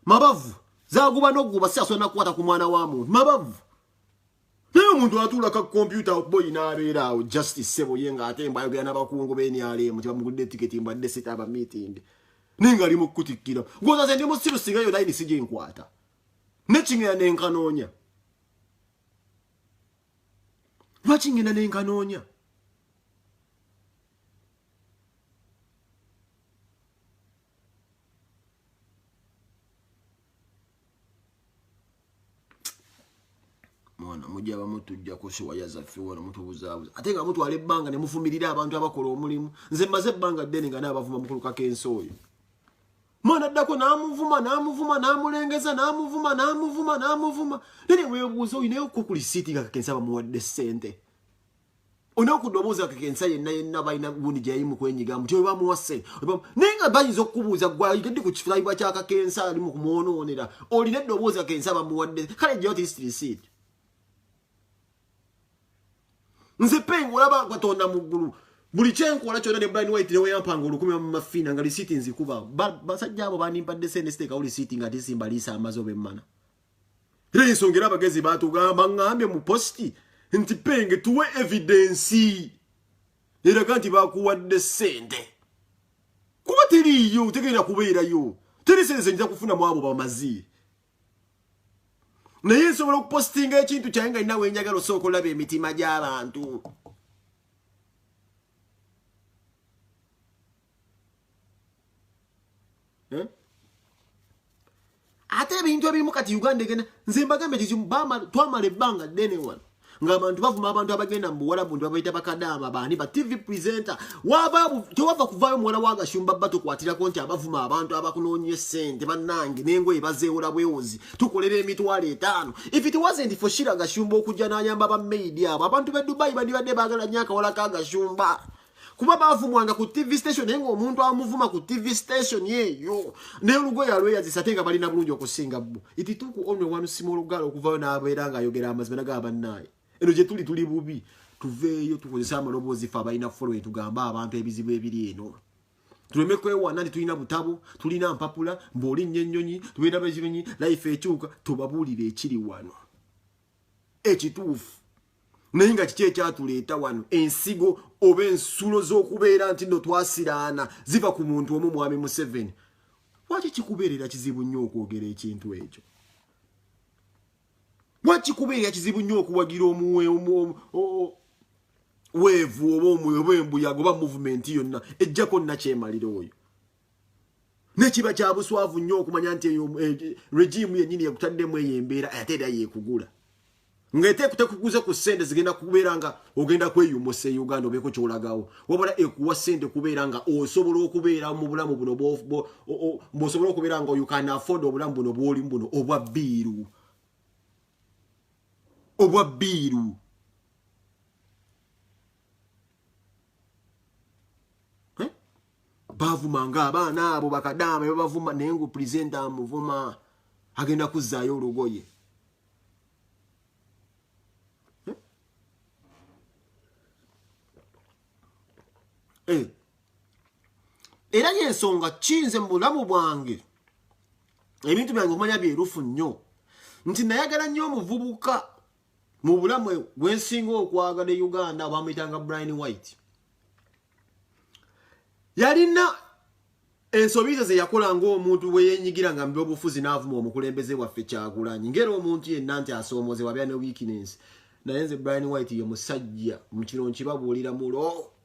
mabavu zaguba n'oguba siasobola nakukwata ku mwana wa muntu mabavu naye omuntu atuula ka computer boy n'abeera awo justice sebo ye ng'ate mbayogera n'abakungu b'NRM tibamugudde etiketi mbadde sitaba meeting naye nga ali mu kukutikkira ng'oza nze ndi musiru singayo layini sijja nkwata nekingenda n'enkanoonya lwaki ngenda n'enkanoonya mujja bamutujja kusiwaya zaffe wano mutubuzaabuza ate nga mutwala ebbanga ne mufumirira abantu abakola omulimu nze mmaze ebbanga ddene nga n'abavuma mukuluka kensi oyo mwana addako n'amuvuma n'amulengeza n'amuvuma nene weebuuza oyinayo ko ku lisiiti nga kakensa bamuwadde ssente olina okuddobooza kakensa yenna balina gundi gye yayimu kwenyigamu ti oba bamuwa ssente naye nga bayinza okukubuuza gwayigedde ku kifulaiba kya kakensa ali mu kumwonoonera olina eddoboozi kakensa bamuwadde kale jjayo ti lisiiti nze pengo olaba Katonda mu ggulu buli kyenkola kyonna ne Brian White newe yampanga 10 mu mafiina nga lisiiti nzikuba basajja abo banimpadde ssente siteekawo lisiiti nga tisimba liisa amaze oba emmana era ensonga era abagezi baatugamba ngambye mu posti nti penge tuwe evidensi eraga nti bakuwadde ssente kuba tiriyo tegenda kubeerayo teri sente nja kufuna mu abo bamazi naye nsobola okupostinga ekintu kyange nga ninawe njagala osooka olaba emitima gy'abantu ate ebintu ebimu kati Uganda egenda nze mbagambe twamala ebbanga ddene wano ng'abantu bavuma abantu abagenda mu Buwarabu ndi babayita bakadaama baani ba TV presenter tewava kuvaayo muwala wa Gashumba bba tukwatirako nti abavuma abantu abakunoonye ssente bannange n'engoye bazeewola bwewozi tukolera emitwalo 5 if it wasn't for Shira Gashumba okujja n'ayamba ba maid abo abantu be Dubai bandibadde baagala nnyo akawala ka Gashumba kuba bavumwanga ku TV station naye ng'omuntu amuvuma ku TV station yeeyo n'olugoye alweyazisa ate nga balina bulungi okusinga bbo itituuku onwe wanu simolugala okuvaayo n'abeera ng'ayogera amazima naga bannaye eno gye tuli bubi tuveeyo tukozesa amaloboozi fe abalina following tugamba abantu ebizibu ebiri eno tuleme kwewana nti tulina butabo tulina mpapula mb'olinnyo ennyonyi tubeera bekinyonyi life ekyuka tubabuulire ekiri wano ekituufu naye nga kiki ekyatuleeta wano ensigo oba ensulo z'okubeera nti no twasiraana ziva ku muntu omu mwami Museveni waki kikubeerera kizibu nnyo okwogera ekintu ekyo waki kubeerera kizibu nnyo okuwagira weevu oba embuyaga oba movement yonna ejjako nnakyemalira oyo nekiba kya buswavu nnyo okumanya nti regimu yennyini ekutaddemu eyo embeera ate era yeekugula ng'etekuguze ku ssente zigenda kubeera nga ogenda kweyumusa e Uganda obeeko kyolagawo wabula ekuwa ssente kubeera nga osobola okubeera mu bulamu buno bw'osobola okubeera nga you can afford obulamu buno bw'olimu buno obwa bbiiru bavumanga abaana abo bakadaama babavuma naye ngu presenta amuvuma agenda kuzzaayo olugoye era yensonga kinze mu bulamu bwange ebintu byange okumanya byerufu nnyo nti nayagala nnyo omuvubuka mu bulamu bwensinga okwagala e Uganda bamuyitanga Brian White yalina ensobi ze yakola ng'omuntu bwe yeenyigira nga mu byobufuzi n'avuma omukulembeze waffe Kyagulanyi ngera omuntu yenna nti asoomozebwa abeera ne weakness naye nze Brian White ye musajja mu kino nkibabuulira mulo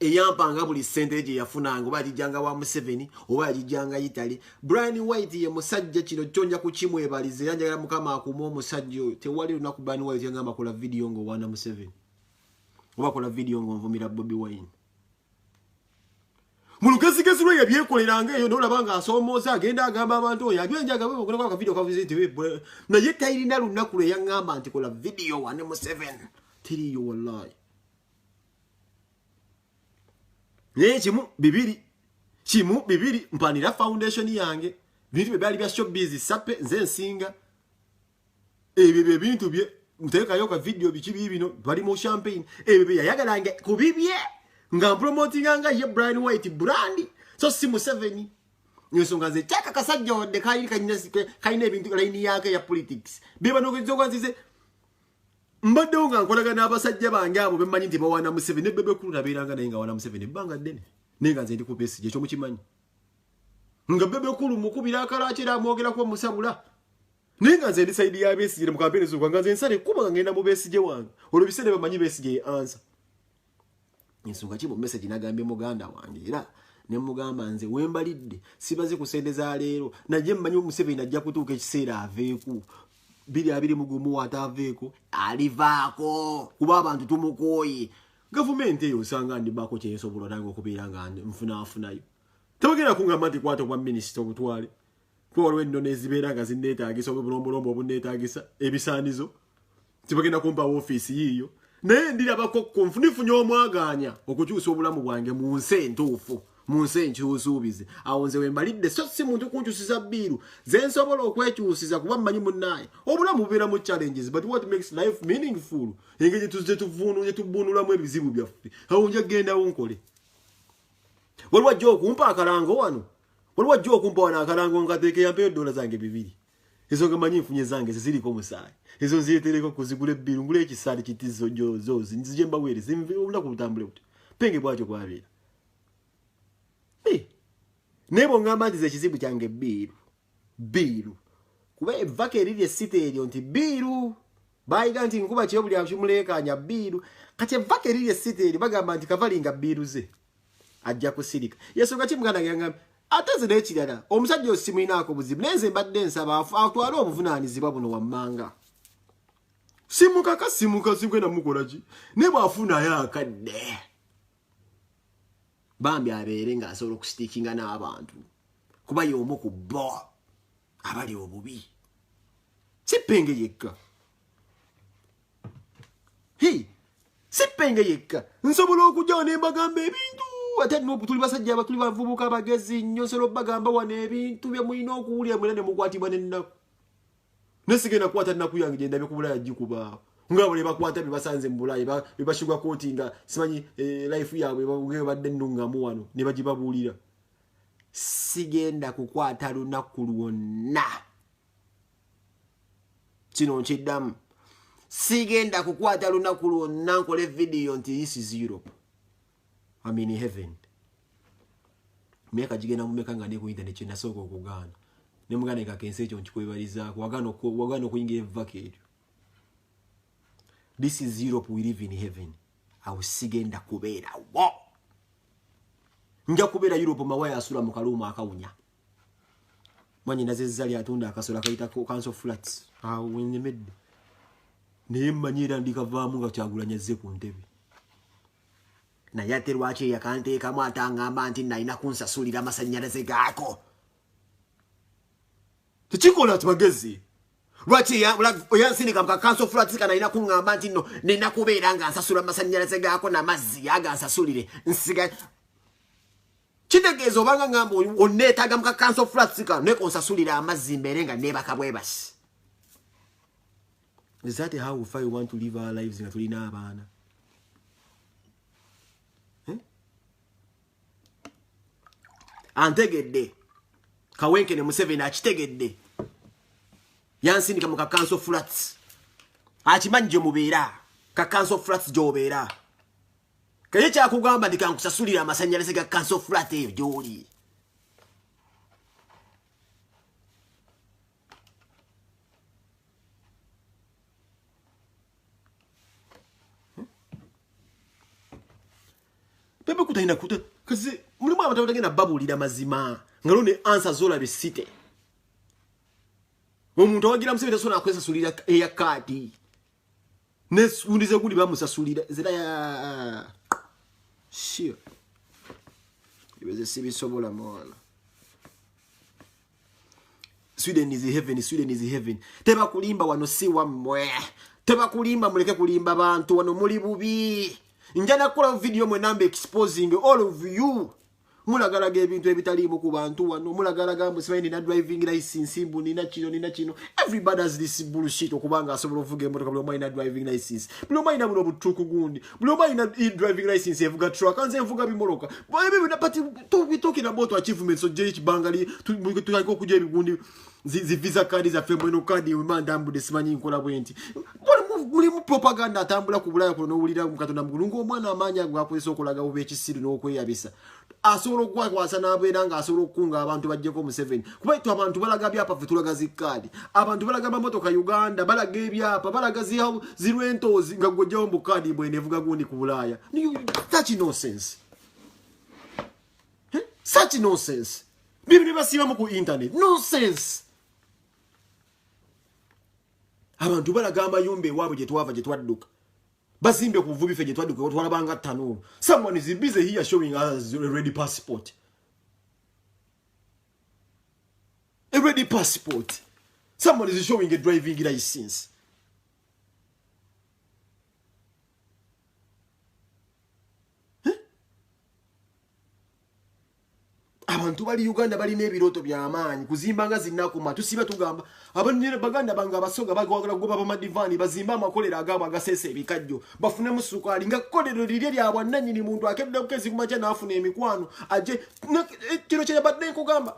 eyampanga buli ssente gye yafunanga oba yagijjanga wa Museveni oba yagijjanga Italy Brian White ye musajja kino kyonja kukimwebaliza era njagala mukama akuuma omusajja oyo tewali lunaku Brian White yangamba kola video ng'owaana Museveni oba kola video ng'onvumira Bobi Wine mulugezigezi lwe yabyekoleranga eyo n'olaba ng'asoomooza agenda agamba abantu oyo abyenjaga bwe bakolako akavidiyo kavuze nti naye tayirina lunaku lwe yaŋŋamba nti kola video wane Museveni teriyo wallahi naye kimu bibiri mpanira foundation yange bintu bye byali bya showbiz sape nze nsinga ebyo bye bintu bye nteekayo ka video bikibi bino bali mu champagne ebyo bye yayagalange kubibye nga promotinganga ye Brian White brand so si Museveni nyesonga ze chaka kasajja wadde kayina ebintu line yake ya politics biba nokuzoga nzize mbadde nga nkolaga n'abasajja bange abo bemanyi nti bawana Museveni bebe kulu nabeeranga naye nga wana Museveni banga ddene naye nga nze ndi ku Besigye ekyo mukimanyi nga bebe kulu mukubira akalaakira amwogerako musabula naye nga nze ndi saidi ya Besigye mu kampeni z'okwa nga nze nsale kuba nga ngenda mu Besigye wange olwo biseera bamanyi Besigye ye answer ensonga ki mu message nagambye muganda wange era ne mugamba nze wembalidde sibaze kusendeza leero najje mmanyi Museveni ajja kutuuka ekiseera aveeku 2020 ataveeko alivaako kuba abantu tumukooye gavumenti eyo osanga ndibako kyesobola nange okubeera nga nfunaafunayo tebagenda kungamba nti kwata obwa minisita obutwale kuba waliwo ennono ezibeera nga zinneetaagisa oba obulombolombo obunneetaagisa ebisaanizo tebagenda kumpa woofiisi yiiyo naye ndirabako nfunifunye omwaganya okukyusa obulamu bwange mu nsi entuufu mu nsi enkyusuubize awo nze wembalidde so si muntu kunkyusiza bbiiru ze nsobola okwekyusiza kuba mmanyi munnaye obulamu bubeera mu challenges but what makes life meaningful engeri gye tubunulamu ebizibu byaffe awo nja gendawo nkole waliwo ajja okumpa akalango wano waliwo ajja okumpa wano akalango nkateeke yampeyo $2 zange 2 ezo nga manyi nfunye zange ziriko musaayi ezo nziretereko kuzigula ebbiiru ngula ekisaali kitizo zozi nzije mbaweereza olunaku lutambule buti penge bwatyo bwabeera nebo ngamba nti ze kizibu kyange biiru kuba evaka eriri esite eryo nti biiru bayiga nti nkuba kyo buli amulekanya biiru kati evaka eriri esite eryo bagamba nti kavalinga biiru ze ajja kusirika yesu kati muganda ngamba ateze n'ekirala omusajja osimuyinaako buzibu nenze mbadde nsaba atwale obuvunaanyizibwa buno wammanga simuka sikwenda mukola ki ne bw'afunayo akadde bambi abeere ng'asobola okusitiikinga n'abantu kuba y'omu ku bo abali obubi si Penge yekka si Penge yekka nsobola okujjawo ne mbagamba ebintu ate tuli basajja tuli bavubuka bagezi nnyo nsobola bagamba wano ebintu bye mulina okuwulira mwena ne mukwatibwa n'ennaku nesigenda kukwata nnaku yange gye ndabye ku Bulaaya gikuba ngabo ne bakwata bye basanze mu Bulaaya be bashuga kotinga simanyi life yaabwe badde nnungamu wano ne bagibabuulira sigenda kukwata lunaku lwonna kino nkiddamu sigenda kukwata lunaku lwonna nkole video nti this is Europe I'm in heaven meka jigenda mumeka nga ne ku internet kye nasooka okugaana ne muganda ekakense ekyo nkikwebalizaako wagano okuyingira evaka eryo this is Europe we live in heaven awo sigenda kubeerawo nja kubeera Europe mawaya asula mu kaluuma akawunya manyi nazezali atunda akasola kayita council flats awo wenyemedde naye mmanyira ndikavaamu nga Kyagulanyi azze ku ntebe naye ate lwaki yakanteekamu atangamba nti nalina kunsasulira amasannyalaze gaako tekikola ati magezi lwaki oyansindika mu council flats kanalina kuŋŋamba nti nno nina kubeera nga nsasula amasannyalaze gaako n'amazzi agansasulire nsiga kitegeeza obanga ngamba onneetaaga mu council flats kano naye konsasulira amazzi mbeere nga neebaka bwebasi. Is that how we want to live our lives nga tulina abaana? Antegedde Kawenkene Museveni akitegedde yansindika mu council flats akimanyi gye mubeera council flats gy'obeera kaye kyakugamba ndi kankusasulira amasannyalaze ga council flat eyo gy'oli. Pepe kutaina kuta kazi mulimu abantu batagenda babulira mazima ngalo ne answer zola besite omuntu awagira Museveni tasona akwesa sulira eya kadi ne mundize kuli bamusasulira zira ya sure ibeze sibi sobola mwana. Sweden is heaven, Sweden is heaven. Teba kulimba wano si wamwe, teba kulimba muleke kulimba abantu wano muli bubi. Njana kola video mwe nambe exposing all of you. Mulagalaga ebintu ebitaliimu ku bantu wano. Mulagalaga Museveni na driving license mbu nina kino. Everybody has this bullshit okubanga asobola ovuga emotoka buli omu ina driving license. Buli omu ina buno butuku gundi. Buli omu ina driving license evuga truck. Anze evuga bimoloka. But we talking about achievements so jeri kibangali tuliko kujja ebigundi zi visa card za fembo eno card imanda mbude simanyi nkola bwenti. Muli mu propaganda atambula ku Bulaaya kuno wulira mu Katonda mugulungu omwana amanya gwakozesa okulaga ube ekisiru n'okweyabisa. Asobola okwakwasa n'abeera nga asobola okukunga abantu bajjeko Museveni. Kuba itu abantu balaga byapa fe tulaga zikadi. Abantu balaga mamotoka Uganda balaga ebyapa balaga zirwentozi nga gojjawo mu kadi bwene evuga gundi ku Bulaaya. Such nonsense. Such nonsense. Bibi basiba mu ku internet. Nonsense. Abantu balagamba yumbe wabo gye twava gye twadduka. Bazimbe ku vubi fe gye twadduka twalabanga ttano. Someone is busy here showing us a ready passport. A ready passport. Someone is showing a driving license. Abantu bali Uganda bali n'ebiroto by'amaanyi kuzimbanga zinnakuma tusiba tugamba abanyere baganda banga abasoga bagwagala goba bamadivani bazimba amakolera agabo agasese ebikajjo bafune musukali nga kolero lirye lyabwa nanyini muntu akedde okezi kumacha nafuna emikwano aje kino kye badde kugamba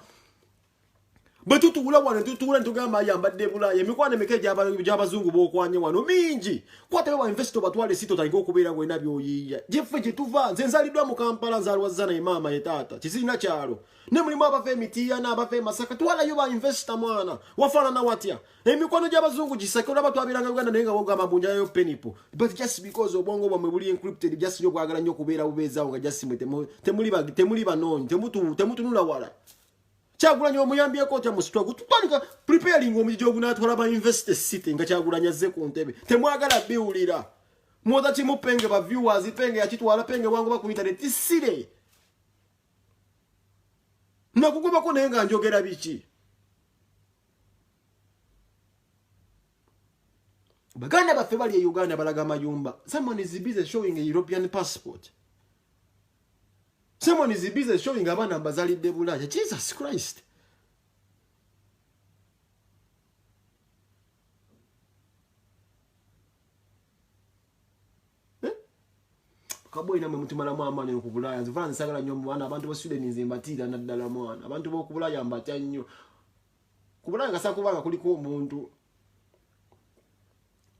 Batutuula wano tutuula ntugamba ayambadde Bulaaya emikwano emeka gy'abazungu b'okwanye wano mingi kwatayo ba investor batwale sito tango okubeera gwena byoyiiya jeffe gye tuva nze nzaliddwa mu Kampala nzaalwa zana imaama ye taata kisirina kyalo ne mulimu abava emitiya n'abava Masaka twalayo ba investor mwana wafaanana watya emikwano gy'abazungu gisake olaba twabiranga Uganda naye nga wogamba mbunjayo penipo but just because obwongo bwamwe buli encrypted just nyo kwagala nnyo okubeera bubeezaawo nga just temuli banonyi temutunula wala Kyagulanyi omuyambyeko otya mu struggle tutandika preparing omujijo ogunatwala ba investor city nga Kyagulanyi azze ku ntebe temwagala biwulira mwoza kimupenge ba viewers penge yakitwala penge wangu ba ku internet sire nakugubako naye nga njogera biki baganda baffe bali e Uganda balaga mayumba someone is busy showing a European passport. Someone is busy showing abana bazalidde Bulaaya. Jesus Christ. Kabo ina mutumala mwamane ku Bulaaya. Nzivana nsagala nnyo mwana abantu bo Sweden nzimbatira naddala mwana. Abantu bo ku Bulaaya mbatya nnyo. Ku Bulaaya ngasakubanga kuliko omuntu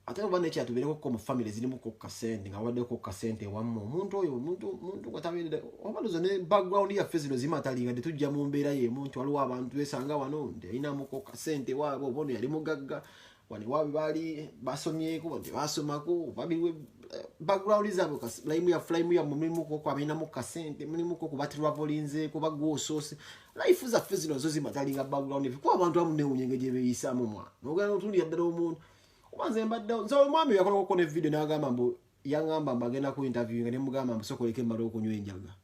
ate bane kya tubereko ko mu family zilimu ko kasente nga wadde ko kasente wammo omuntu oyo omuntu kwatabende obaluzo ne background ya fezino zimatalinga de tujja mu mbeera ye omuntu waliwo abantu esanga wano nde ina mu ko kasente wabo bono yali mugagga wani wabi bali basomyeko bonde basomako babiwe background zabo laimu ya flame ya mulimu ko kwa bina mu kasente mulimu ko kubatira travelinze ko bagosose life za fezino zo zimatalinga background kwa abantu amune unyengeje beyisa mu mwa nogana otundi yaddala omuntu Kwanza mbadde nzo mwami yakola ko ne video n'agamba mbo yangamba mbagenda ku interview nga ne mugamba mbusokoleke maro okunywa enjaga.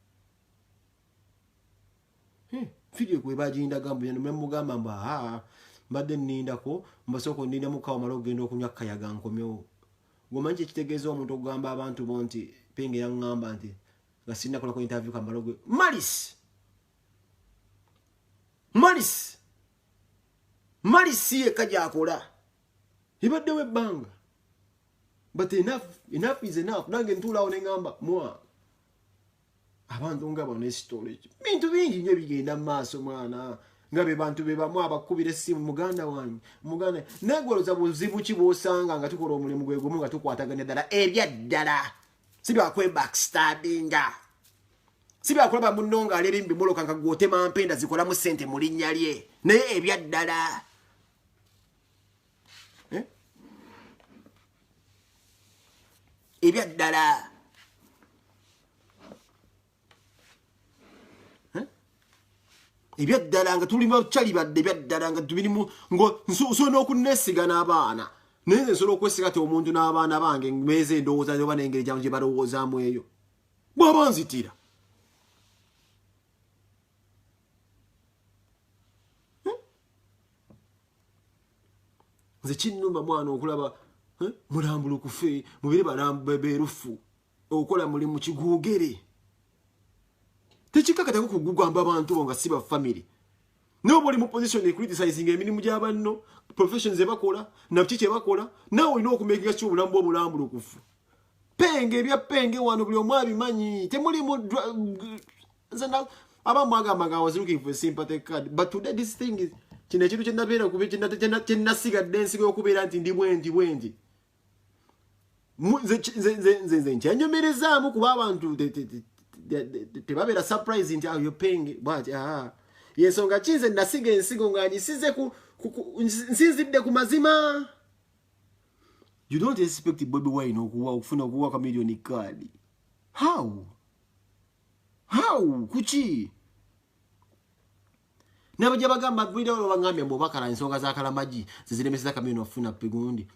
Video kwe bajinda gambo ne mugamba mba mbadde nindako mbasoko ndinda mukawa maro ogenda okunywa kayaga nkomyo. Gomanje kitegeeza omuntu okugamba abantu bonti penge yangamba nti nga sinna kola ko interview kamaro gwe. Malis ye kaja akola. Ibadde webbanga. But enough is enough. Nange ntula onengamba mwa. Abantu nga bano storage. Bintu bingi nnyo bigenda maaso mwana. Ngabe bantu be bamwe abakubira essimu muganda wange. Muganda negoloza buzibu ki bosanga nga tukola omulimu gwe gumu nga tukwataganya ddala ebyaddala. Sibya kwe backstabbinga. Sibya kulaba munnonga alerimbi muloka nga gwotema mpenda zikola mu sente mu linnya lye. Naye ebyaddala. Ebyaddala ebyaddala nga tuli bachali badde ebyaddala nga tubirimu ngo nso n'okunesiga n'abaana naye nsolo okwesiga te omuntu n'abaana bange meze ndowooza oba n'engeri gye balowoozaamu eyo bw'aba nzitira nze kinnumba mwana okulaba mulambulu kufe mubiri balambe berufu okola mulimu kigugere tekikakata ko kugugamba abantu bonga siba family nobody mu position e criticizing emirimu gy'abanno professions ebakola na chiche bakola nawe ino okumekinga kyo bulambo bulambulu kufu penge ebya penge wano buli omwabi manyi temuli mu nzana abamwaga maga was looking for sympathy card but today this thing is kine kitu kyendabera kubikina nasiga dance ko kubera nti ndi bwendi nze nyanyomerezaamu kuba abantu tebabera surprise nti ayo penge but yensonga kinze nasiga ensigo nga nyisize nsinzidde ku mazima. You don't expect Bobi Wine okufuna okuwa ka million card. How kuki nabajja bagamba video bangambye mbo bakala ensonga za kalamaji ziziremeseza kameno ofuna pegundi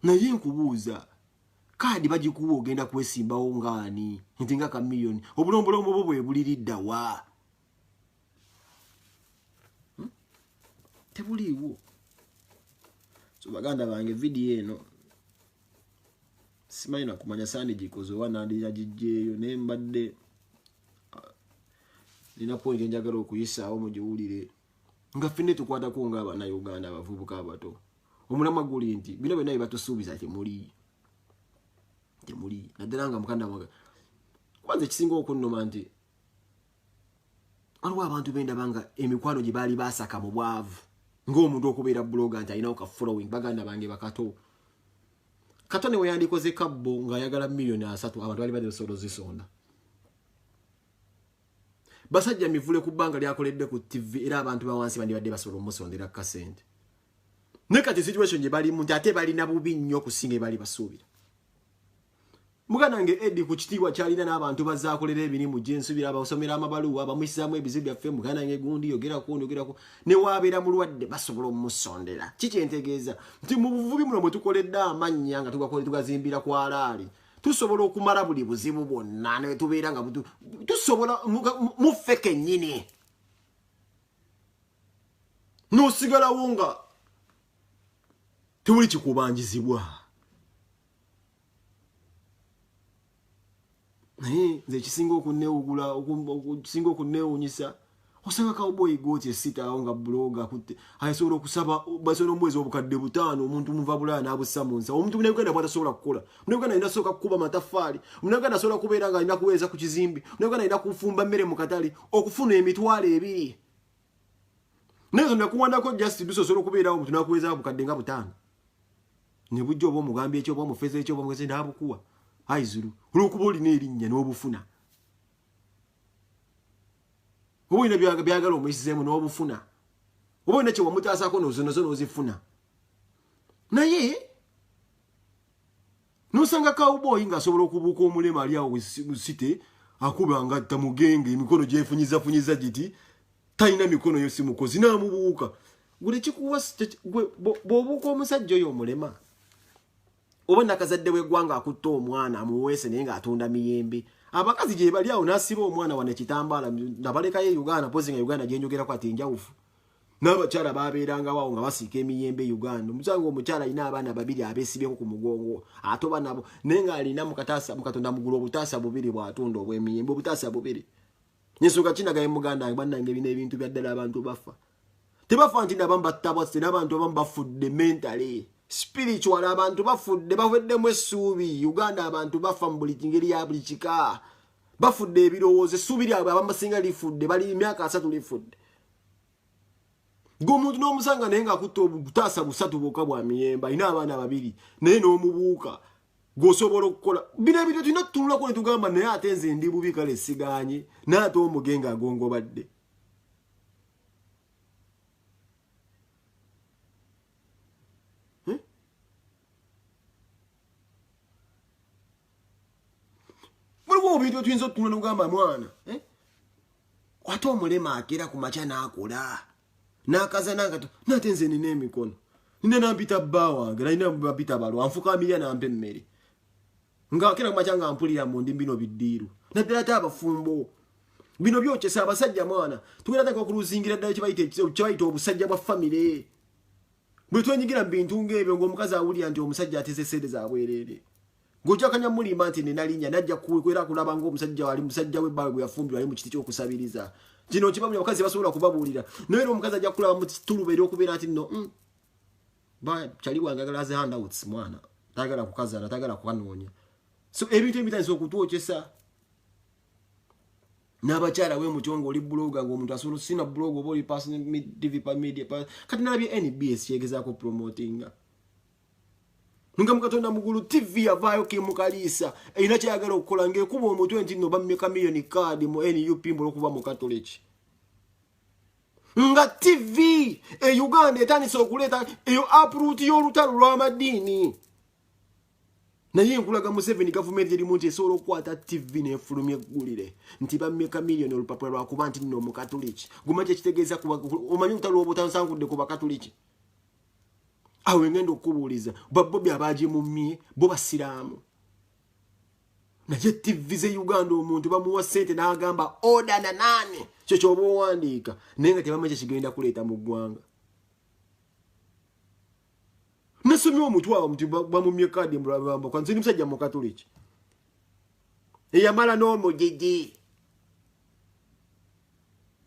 naye nkubuuza kadi bagikuwa ogenda kwesimbawo ngaani nti nga ka million obulombolombo bwo bwe buliridda wa tebuliiwo. So baganda bange video eno simanyi nakumanya sandi gikoze wana ndijajjeeyo ne mbadde nina point njagala okuyisaawo mugiwulire nga ffenna tukwatako ng'abaana Uganda abavubuka abato omulama guli nti bino byonna batusuubiza temuli naddala nga mukanda wange kwanza ekisinga okunnuma nti Alwa abantu benda banga emikwano gye bali basaka mu bwavu ng'omuntu okubeera blogger nti alinawo ka following baganda bange bakato katone we yandikoze kabbo ng'ayagala million 3 abantu bali badde zisonda basajja mivule ku bbanga lyakoledde ku TV era abantu bawansi bandibadde basobola omusondera kasente ne kati situation gye bali muntu ate bali na bubi nnyo okusinga bali basuubira muganange Eddie ku kitiibwa kyalina n'abantu bazaakolera ebirimu gye nsubira abasomera amabaluwa bamusizaamu ebizibu byaffe muganange gundi yogerako ne waabeera mulwadde basobola omusondera kikyentegeeza nti mu buvubi muno bwe tukoledde amannya nga tugazimbira ku alaali tusobola okumala buli buzibu bwonna ne tubeera nga tusobola muffe kennyini n'osigalawo nga tewuli kikubanjizibwa nze kisinga okuneewugula okusinga okuneewunyisa osanga cowboy gooti esitaawo nga blogger akutte asobola okusaba basobola omwezi obukadde 5 omuntu muva bulaya n'abussa mu nsa omuntu muneuganda bwatasobola kukola muneuganda alina sooka kukuba mataffaali muneuganda asobola kubeera nga alina kuweeza ku kizimbi muneuganda alina kufumba mmere mu katale okufuna emitwalo 2 naye zo nakuwandako just bisobola okubeerawo omuntu nakuweeza bukadde nga 5 ne bujja oba omugambye ekyo oba omufeeza ekyo oba omugezi n'abukuwa aizulu olwokuba olina erinnya n'obufuna oba olina byagala omuyisizeemu n'obufuna oba olina kye wamutaasako nozo n'ozifuna naye n'osanga cowboy ng'asobola okubuuka omulema ali awo site akuba ngatta mugenge emikono gyefunyizafunyiza giti talina mikono yo si mukozi n'amubuuka gwe kikuwa bw'obuuka omusajja oyo omulema oba nakazadde w'eggwanga akutta omwana amuweese naye ng'atunda miyembe abakazi gye bali awo n'asiba omwana wane kitambaala nabalekayo Uganda pozi nga Uganda gye njogerako ati njawufu n'abakyala baabeerangawo awo nga basiika emiyembe Uganda omusanga omukyala alina abaana 2 abeesibyeko ku mugongo atoba nabo naye ng'alina mu katonda mugulu obutaasa 2 bw'atunda obw'emiyembe obutaasa 2 nyensonga kinagaye muganda bannange bino ebintu bya ddala abantu bafa tebafa nti nabamu battabwase n'abantu abamu bafudde mentally spiritual abantu bafudde baweddemu essuubi Uganda abantu bafa mu buli ngeri ya buli kika bafudde ebirowoozo essuubi lyabwe abamusinga lifudde bali emyaka 3 lifudde ng'omuntu n'omusanga naye ng'akutta obutaasa 3 bwokka bwa miyembe alina abaana 2 naye n'omubuuka g'osobola okukola bino ebintu tulina tutunulako ne tugamba naye ate nze ndi bubi kale siganye n'ate omugenge agongobadde waliwo obintu tuyinza otutunula n'ogamba mwana ate omulema akera ku makya n'akola n'akaza n'agato n'ate nze nina emikono nina nampita bba wange nalina bapita balwa anfukamira nampa emmere ng'akera ku makya nga mpulira mu ndi bino biddiiru naddala ate abafumbo bino byokyesa abasajja mwana tugenda taka okuluzingira ddala kyebayita obusajja bwa famire bwe twenyigira mu bintu ng'ebyo ng'omukazi awulira nti omusajja ateze sente za bwereere ng'ojakanya mulima nti nina linnya najja kwera kulaba ng'omusajja wali musajja w'ebbaawe gwe yafumbirwa ali mu kiti ky'okusabiriza kino kibamu abakazi basobola kubabuulira naye era omukazi ajja kulaba mu kituluba eri okubeera nti nno kyali wange agala ze handouts mwana tayagala kukazaala tayagala kukanoonya so ebintu ebitandisa okutwokyesa n'abakyala w'emutyo ng'oli blogger ng'omuntu asobola sina blog oba oli personal TV media kati nalabye NBS kyegezaako promotinga nga mukatonda mugulu TV yavaayo kimukaliisa erina kyayagala okukola ng'ekuba omutwe nti nno bammeka million card mu NUP mbola okuba mu Katoliki nga TV Uganda etandise okuleeta eyo uproot y'olutalo lw'amadiini naye enkulaga Museveni gavumenti erimu nti esobola okukwata TV n'efulumya eggulire nti bammeka million olupapula lwakuba nti nno mu Katoliki gumanyi kyekitegeeza omanyi olutalo obutansangudde ku Bakatoliki awe ngenda okubuuliza babbobi abaaje mu mmye bo basiraamu naye TV ze Uganda omuntu bamuwa ssente n'agamba oda na nane kyo kyoba owandiika naye nga tebamanyi kyekigenda kuleeta mu ggwanga nasomye omutwe awo muti bamumye kadi mbulabamba kwanze ni musajja mu Katoliki eyamala n'omugigi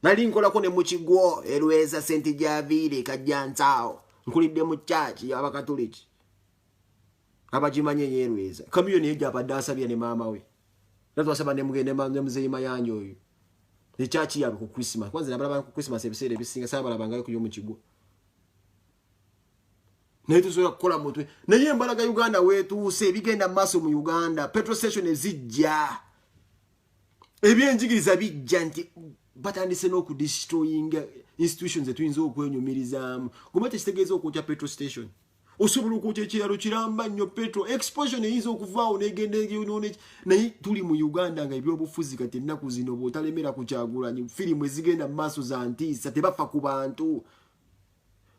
nali nkolako ne mu Kigwo Erweza St. Javiire Kajjansawo nkulidde mu church y'Abakatoliki abagimanye Erweza kamiyoni ejja abadde asabye ne maama we natwasaba ne mugende ne muzeyi mayanja oyo echachi yabe ku Christmas kwanza nabalaba ku Christmas ebiseera ebisinga sabalabangayo kuyo mu kigo naye tusobola kukola mutwe naye embalaga Uganda wetuuse ebigenda mu maaso mu Uganda petrol station ezijja ebyenjigiriza bijja nti batandise n'okudestroying institutions etuyinza okwenyumirizaamu guma tekitegeeza okwokya petrol station osobola okwokya ekiralo kiramba nnyo petrol explosion eyinza okuvaawo negenda eyonoone naye tuli mu Uganda nga ebyobufuzi kati ennaku zino bw'otalemera ku Kyagulanyi firimu ezigenda mu maaso za ntiisa tebafa ku bantu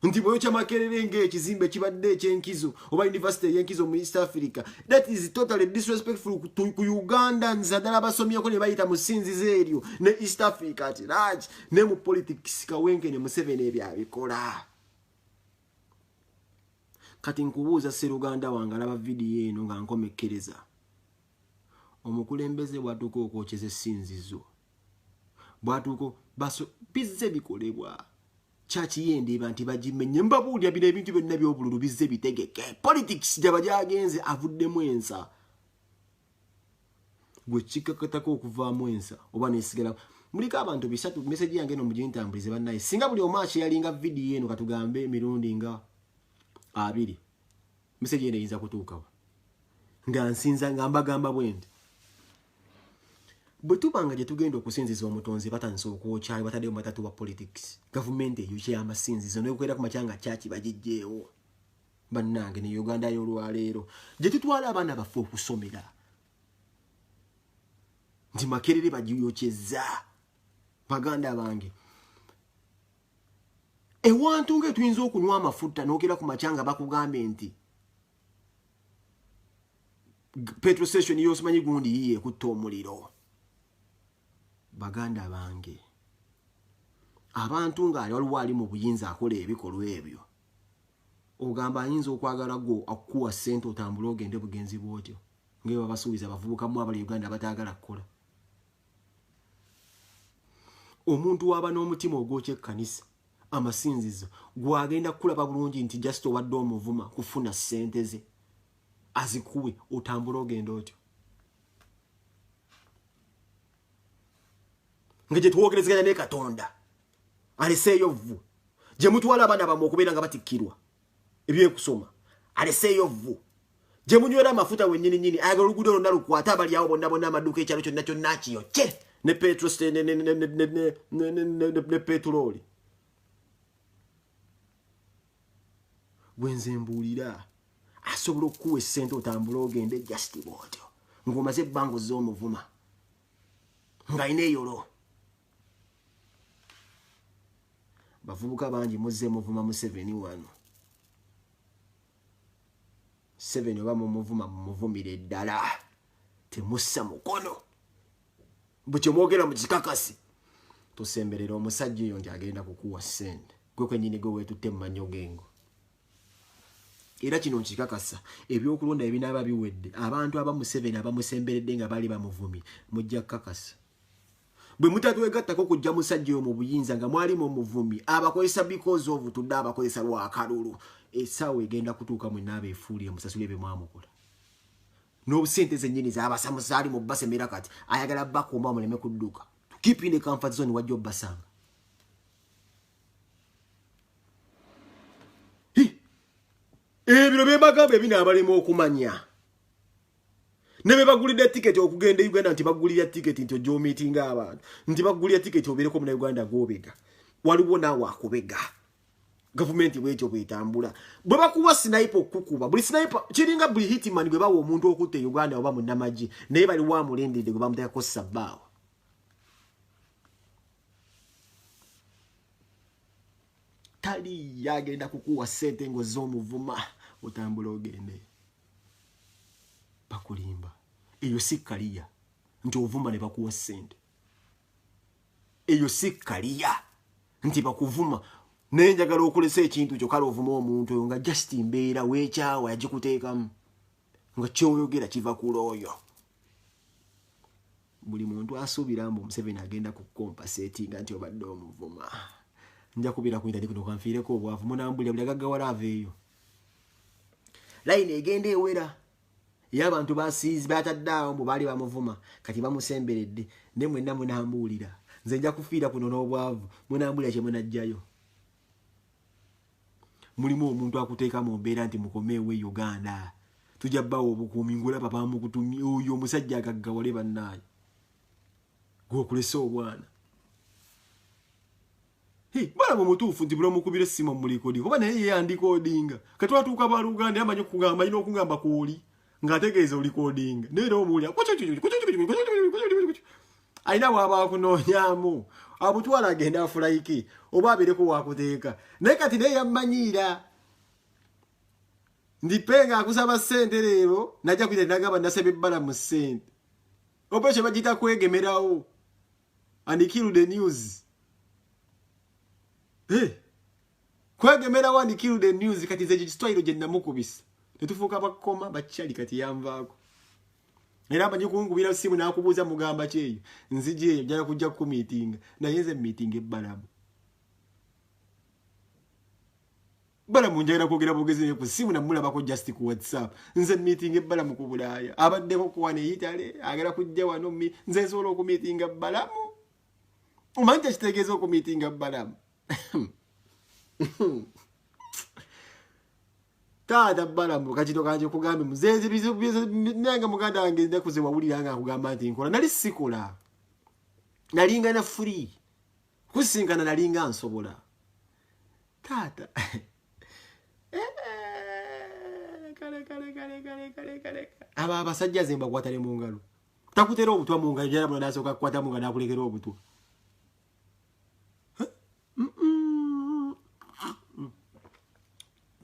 nti bweyokya Makerere ng'ekizimbe kibadde ekyenkizo oba university ey'enkizo mu East Africa. That is totally disrespectful ku Ugandans addala abasomyeko ne bayita mu ssinzizo eryo ne East Africa ati large ne mu politics Kawenkene Museveni ebyabikola. Kati nkubuuza Sseruganda wange alaba vidiyo eno nga nkomekkereza. Omukulembeze bw'atuuka okwokyeza essinzizo bw'atuuka bizze bikolebwa chachi yende bantu bajimenye mbabuulya bino ebintu byonna by'obululu bizze bitegeke politics jaba gyagenze avuddemu ensa gwe kikakatako okuvaamu ensa oba nesigala muliko abantu bisatu message yange no mujintambulize bannaye singa buli omachi yalinga vidiyo eno katugambe emirundi nga 2 message yende yinza kutuukawo nga nsinza nga mbagamba bwende bwetubanga gye tugenda okusinziza omutonzi batandise okwokyayo bataddeyo mu matatu wa politics government eyokya amasinzizo n'okwera ku makyanga kyaki bagijjeewo bannange ne Uganda y'olwaleero gye tutwala abaana baffe okusomera nti Makerere bagiyokyezza baganda bange ewantu nga tuyinza okunywa amafuta n'okera ku makyanga bakugambe nti petrol station yosimanyi gundi yiye kutta omuliro baganda bange abantu nga waliwo ali mu buyinza akola ebikolwa ebyo ogamba ayinza okwagala go akuwa ssente otambula ogende bugenzi bwotyo ng'eba basuubiza abavubuka mu abali Uganda bataagala kukola omuntu waba n'omutima ogwokya ekkanisa amasinzizo gwagenda kulaba bulungi nti just owadde omuvuma kufuna ssente ze azikuwe otambula ogenda otyo ngeje tuwogerezeganya ne Katonda aliseyo vvu je mutwala abana bamu okubeera nga batikkirwa ebyekusoma aliseyo vvu je munywera amafuta wennyini nyini ayagala oluguudo lwonna lukwata abali awo bonna bonna amaduuka ekyalo kyonna kyonna kiyokye ne petrol ne petroli bwenze mbuulira asobola okuwa essente otambula ogende just bwotyo ng'omaze ebbanga ozza omuvuma ng'alina eyolo bavubuka bangi muzze muvuma Museveni wano 7 oba mumuvuma mumuvumire eddala temussa mukono bukye mwogera mu kikakasi tosemberera omusajja oyo nti agenda kukuwa ssente gwe kwennyini gwe weetutte mu manyo gengo era kino nkikakasa ebyokulonda ebinaaba biwedde abantu aba Museveni abamusemberedde nga bali bamuvumi mujja kukakasa bwe mutatwegattako kujja musajja mu buyinza nga mwali mu muvumi abakozesa because of tudde abakozesa lwakalulu essaawa egenda kutuuka mwenna abeefuulire musasule bye mwamukola n'obusente zennyini z'abasamusaali mu basemera kati ayagala bakuuma muleme kudduka keep in the comfort zone wajja obbasanga ebiro byebagamba ebinaabalema okumanya nebe bagulira ticket okugenda Uganda nti bagulira ticket nti ojo meeting abantu nti bagulira ticket obereko mu Uganda gobega waliwo nawe akubega government bwetyo bwetambula bwe bakuwa sniper okukuba buli sniper kiringa buli hitman gwe bawo omuntu okutte Uganda oba munnamaji naye bali wa mulendede gwe bamutaka sabawo tali yagenda kukuwa sente ngo z'omuvuma otambula ogende bakulimba eyo si kaliya nti ovuma ne bakuwa ssente eyo si kaliya nti bakuvuma nenjagala okulesa ekintu kyo kale ovuma omuntu oyo nga just mbeera weekyawa yagikuteekamu nga kyoyogera kiva ku looyo buli muntu asuubira mbu Museveni agenda kukompasetinga nti obadde omuvuma nja kubira ku internet kuno kanfiireko obwavu munambulira buli agaggawala aveeyo layini egenda ewera y'abantu basiizi batadde awo mbu baali bamuvuma kati bamusemberedde ne mwenna munambuulira nze nja kufiira kuno n'obwavu munambulira kye munajjayo mulimu omuntu akuteeka mu mbeera nti mukomeewo e Uganda tujja bbawo obukuumi ngulaba bamukutumye oyo omusajja agaggawale bannaayo gw'okulesa obwana bala mu mutuufu nti bula mukubira essimu mu likodi kuba naye yeyandikoodinga katwatuuka baluganda yamanyi okugamba alina okugamba kuoli ng'ategeeza olikodinga neera omuwulira alina bw'aba akunoonyaamu abutwala agenda afulayike oba abeereko waakuteeka naye kati naye yammanyiira ndipenga akusaba ssente leero najja kwita nagamba nasaba ebbala mu ssente oba ekyo bagita kwegemerawo and kill the news kwegemerawo and kill the news kati nze kisitwayiro gye namukubisa tetufuuka bakoma bakyali kati yanvaako era amanyi kunkubira simu n'akubuuza mugamba kyeyo nzija eyo njala kujja kumiitinga naye nze miitinga ebbalamu balamu njagala kwogera bugezi ku simu namulabako just ku WhatsApp nze miitinga ebbalamu ku Bulaaya abaddeko kuwa ne Italy agala kujja wano nze nsobola okumiitinga ebbalamu omanyi kyekitegeeza okumiitinga ebbalamu taata balamu kakito kanje kugambe muzeze nanga muganda wange ndakuze wawulira nga akugamba nti nkola nali sikola nalinga na free kusinkana nalinga nsobola taata kale aba abasajja zemba kwatale mu ngalo takutera obutwa mu ngalo jara bwana asoka kwata mu ngalo nakulekera obutwa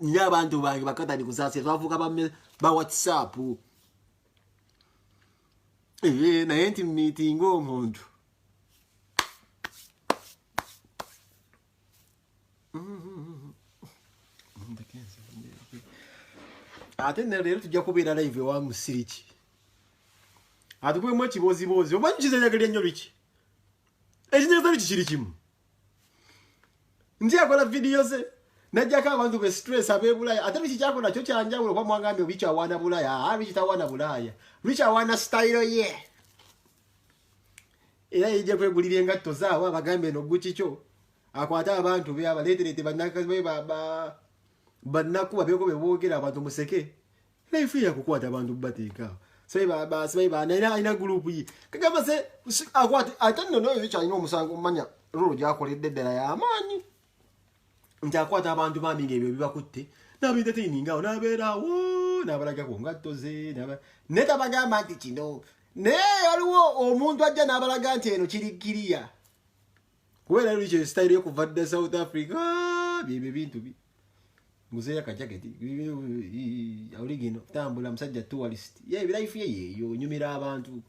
n'abantu bange bakatani kusase twavuka ba WhatsApp naye nti meeting omuntu ate leero tujja kubeera live wa Musiriki atukubemu ekibozibozi omanyi kizenyagalya nnyo biki ekinyeza biki kiri kimu nti akola video ze najjako abantu be stress abe Bulaaya ate biki kyakola kyo kyanjawulo kwa mwagambe biki awana Bulaaya biki tawana Bulaaya biki awana style ye era yijja kwegulira engatto zaawo abagambe eno guki kyo akwata abantu be abaleeterete bannakuba beko beboogera abantu museke life yakukwata abantu bateeka saiba ina group yi kagamba se akwate ate nno biki alina omusango mmanya lolo gyakoledde ddala y'amaanyi nti akwata abantu baminga ebyo bibakutte n'abinteteiningawo n'abeerawo n'abalagako ngatto ze naye tabagamba nti kino naye waliwo omuntu ajja n'abalaga nti eno kiri kiriya kubeera luli style yokuva dda South Africa byebyo bintu muzeeyo akajaketi awuli gino tambula musajja tourist ye life ye yeyo nyumira abantu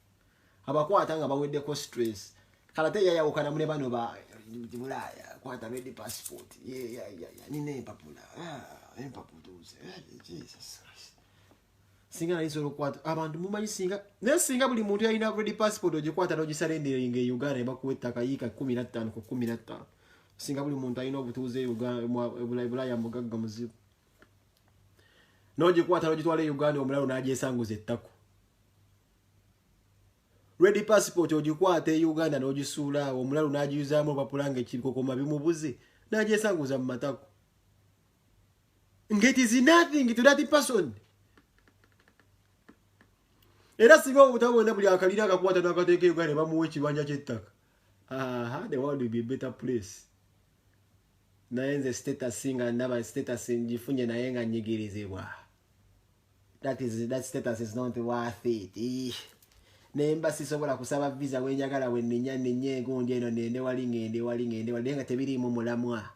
abakwata nga baweddeko stress kalate yayawukana mune bano ba Bulaaya kwata red passport nine empapula empaputuze Jesus Christ singa isolo kwata abantu mumanyi singa buli muntu yalina red passport ogikwata n'ogisarenderinga e Uganda ebakuwa ettaka yiika 15 ku 15 singa buli muntu alina obutuuze Bulaaya mugagga muzibu n'ogikwata n'ogitwala e Uganda omulalo n'agyesanguza ettako red passport ogikwata e Uganda n'ogisuula omulalo n'agiyuzaamu olupapula ng'ekikokoma bimubuze n'agyesanguza mu matako it is nothing to that person. Era singa obutabona buli akalira akakwata n'akateeka Uganda ne bamuwa ekibanja ky'ettaka the world will be a better place. Naye nze status nga ndaba status ngifunye naye nga nyigirizibwa. That status is not worth it. Nemba sisobola kusaba visa wenjagala wenenya gundi eno nende wali ngende nga tebirimu mulamwa.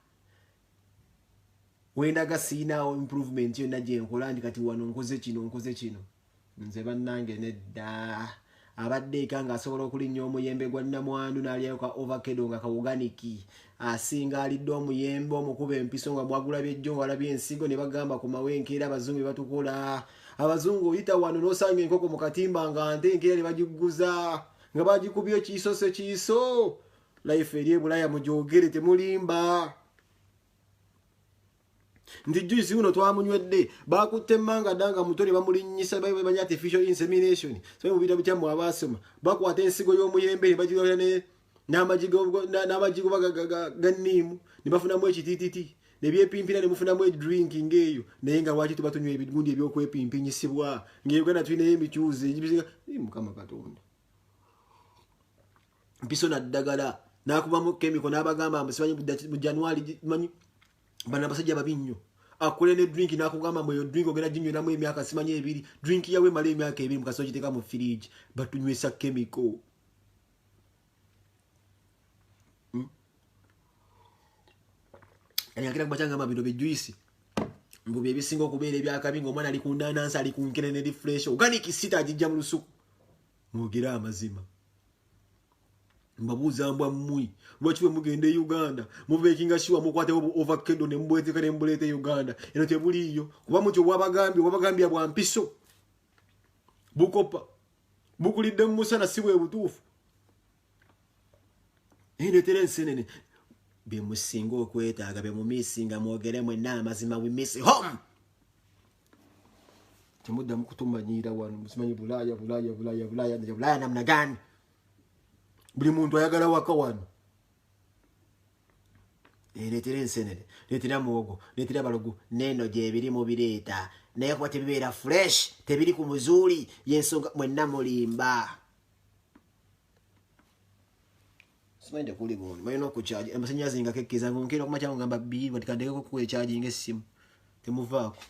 Wendaga sina improvement yonna gye nkola ndi kati wano nkoze kino. Nze bannange nedda abadde eka ng'asobola okulinnya omuyembe gwa nnamwandu n'alyayo ka ovacado nga kawuganiki asinga alidde omuyembe omukuba empiso nga mwagula byejjo ng'alabye ensigo ne bagamba ku mawenkeera abazungu batukola abazungu oyita wano n'osanga enkoko mu katimba nga nte enkeera ne bagiguza nga bagikubye kiiso life eri e Bulaaya mugyogere temulimba ndi juice uno twamunywedde bakutte manga danga mutoni bamulinyisa banya artificial insemination so mu bita bitya mu abasoma bakwata ensigo y'omuyembe ne bagiroya ne n'amajigo gannimu ne bafunamu ekitititi ne byepimpira ne mufunamu drinking eyo naye nga lwaki tuba tunywa ebigundi ebyokwepimpinyisibwa ng'Uganda tulinayo emikyuzi Mukama Katonda mpiso naddagala n'akubamu kemiko n'abagamba simanyi mu January manyi bana basajja babi nnyo akole ne drink n'akugamba mweyo drink ogenda ginyweramu emyaka simanyi 2 drink yawe mala emyaka 2 mukaso giteeka mu fridge batunywesa kemiko Ayakira kubachanga mabino bejuisi mbubi ebisinga okubeera ebyakabi ng'omwana ali ku nnanansi ali ku nkene ne refresh organic sita ajijja mu lusuku mwogera amazima mbabuuza mbwa mmwi lwaki bwe mugenda e Uganda mubekinga shiwa mukwatewo ovacado ne mbweteka ne mbulete Uganda eno tebuliyo kuba mutyo bwabagambya bwa mpiso bukopa bukulidde mu musana si bwe butuufu ene terensenene be musinga okwetaaga be mumisinga mwogere mwenna amazima we miss home temudda mukutumanyira wano musimanyi Bulaya namna gani buli muntu ayagala waka wano letera ensenene letera muwogo letera balogu neno gye biri mu bireeta naye kuba tebibeera fresh tebiri ku muzuuli yensonga mwenna mulimba simainde kuli boni mayino okuchaji amasanyazi nga kekkeza ngonkera okumacha ngamba bbiri batikandeko ku charging esimu temuvaako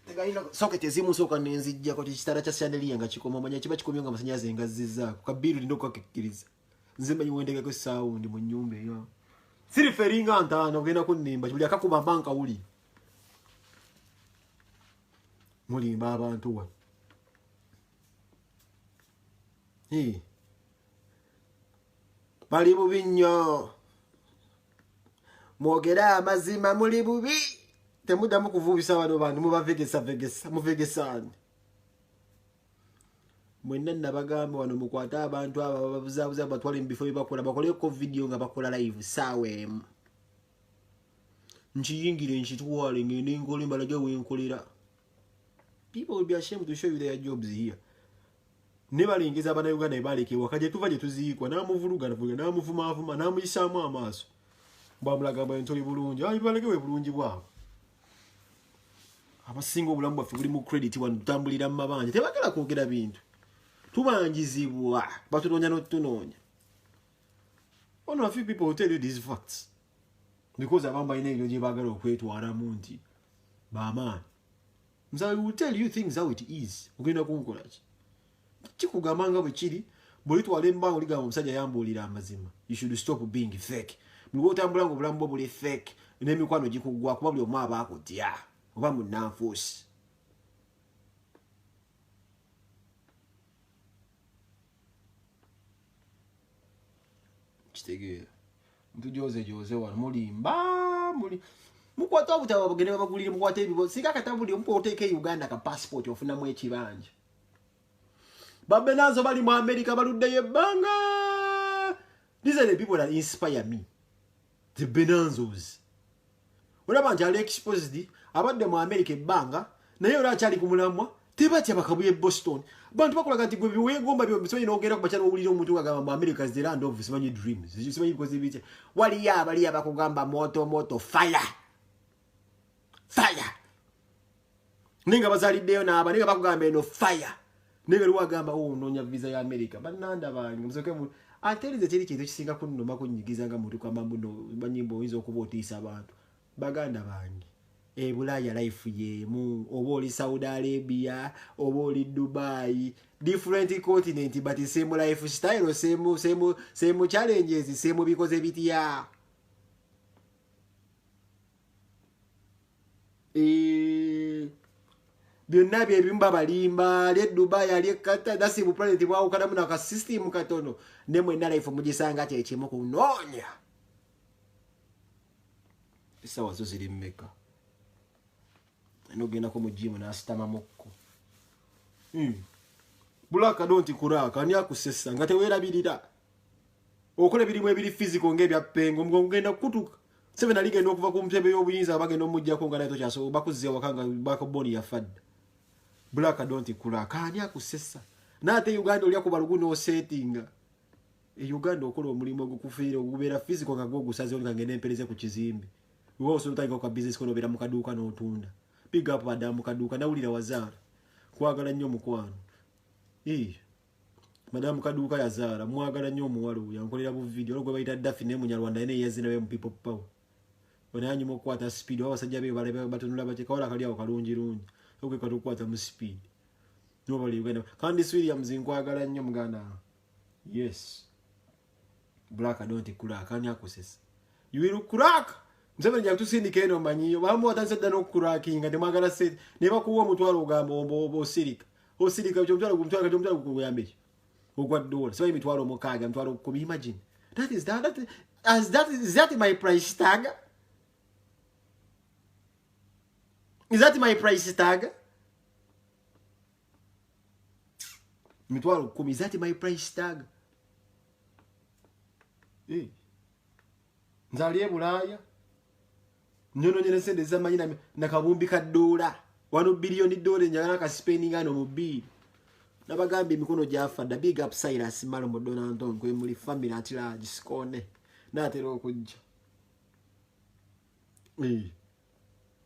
tegaina socket ezimu soka nenzijja ko kitara cha chandelier nga kikoma manya kiba kikomyo nga amasanyazi nga zizzaako kabiru lindo kwakekkiriza nze manyi wendeke ko sound mu nyumba eyo siri feringa ntano ogenda kunnimba kibuli akakuba banka uli mulimba abantu wa bali bubi nnyo mwogera amazima muli bubi temuddamu kuvubisa bano bantu mubavegesa muvegesani mwenna nabagamba wano mukwata abantu abo babuzaabuza batwale mu bifo byebakola bakoleko video nga bakola live saawa emu nkiyingire nkitwale ngende nkole mbalaga wenkolera people will be ashamed to show you their jobs here nebalingiza abana Uganda ebalekebwa kaje tuva gye tuziikwa namuvulugana namuvuma namuyisaamu amaaso bamulagamba entoli bulungi balegewe bulungi bwabo abasinga obulamu bwaffe buli mu credit wano tutambulira mu mabanja tebagala kwogera bintu tubangizibwa batunonya n'otunoonya a few people will tell you these facts because abantu balina ebyo gye baagala okwetwalamu nti bamaani nzawe will tell you things how it is ogenda kunkola ki kikugamba nga bwe kiri bwolitwala embanga oligamba omusajja yambuulira amazima you should stop being fake buli otambula nga obulamu bwo buli fake n'emikwano gikugwa kuba buli omu aba akutya oba munnanfuusi kitegeera mtujoze wano mulimba mukwata obutaba bugende babagulire mukwata ebibo singa katabuli omupo oteeka Uganda ka passport ofunamu ekibanja babenazo bali mu America baluddeyo ebbanga. These are the people that inspire me, the Benanzos. Olaba nti ali exposed abadde mu America ebbanga naye olaba kyali ku mulamwa tebatya bakabuye Boston bantu bakolaga nti gwe biwegomba byo bisobola n'ogenda kubakyala owulira omuntu agamba mu America is the land of simanyi dreams simanyi bikozi bitya waliyo abali abakugamba moto fire nenga bazaliddeyo n'aba nenga bakugamba eno fire nenga luwagamba noonya visa ya America bananda bange musoke mu atelize kiri kintu kisinga kunnuma kunyigiza nga muntu kwa mambuno banyimbo oyinza okuba otiisa abantu baganda bange Bulaya life yemu oba oli Saudi Arabia oba oli Dubai different continent but same lifestyle same challenges same bikoze bitya byonna bye bimba balimba ali Dubai ali Qatar that's the planet bwa ukana muna ka system katono nemwe na life mujisanga kye kimu kunonya isawa zo ziri mmeka nogenda ko mu gym na sitama mukko bulaka don't kuraka ani akusessa ngate weerabirira okole birimu ebiri physical ngebya pengo ngenda kutuka seven alige n'okuva ku mpembe y'obuyinza bagenda omujja ko ngana to kyaso bakuzze wakanga bakoboni ya fadda bulaka don't kuraka ani akusessa nate Uganda oli akuba luguno settinga Uganda okola omulimu gukufiira okubeera physical nga gusaze nga ngene empereze ku kizimbe. Wewe osotanga kwa business kono bera mukaduka n'otunda. Big up Adamu Kaduka nawulira Wazaara. Kwagala nnyo mukwano. Madamu Kaduka Yazaara mwagala nnyo omuwala oyo yankolera bu video olwo bayita Daphne Munyarwanda ene yazina mu people power. Onanyi mu kwata speed abasajja be balebe batunula bache kawala kali awo kalungi lungi. Okwe katukwata mu speed. Nobali Uganda. Kandi Williams nkwagala nnyo muganda. Yes. Black don't crack ani akosesa. You will crack. Msema nja tusindike eno manyiyo bamu atansedda no cracking ate magala set ne bakuwa mutwalo ogamba osirika. Osirika kyo mutwalo kuyambe. Ogwa dola. So mitwalo mukaga mutwalo kubi imagine. Is that my price tag? Is that my price tag? Mitwalo kumi, is that my price tag? Nzaliye Bulaya. Nyono nyene sende zamanyina nakabumbi ka dola. $1 billion njagala ka spending ano mu bill. Nabagambi mikono jafa da big up Cyrus Malombo Donaldon kwe muri family atira gisikone. Natero okujja.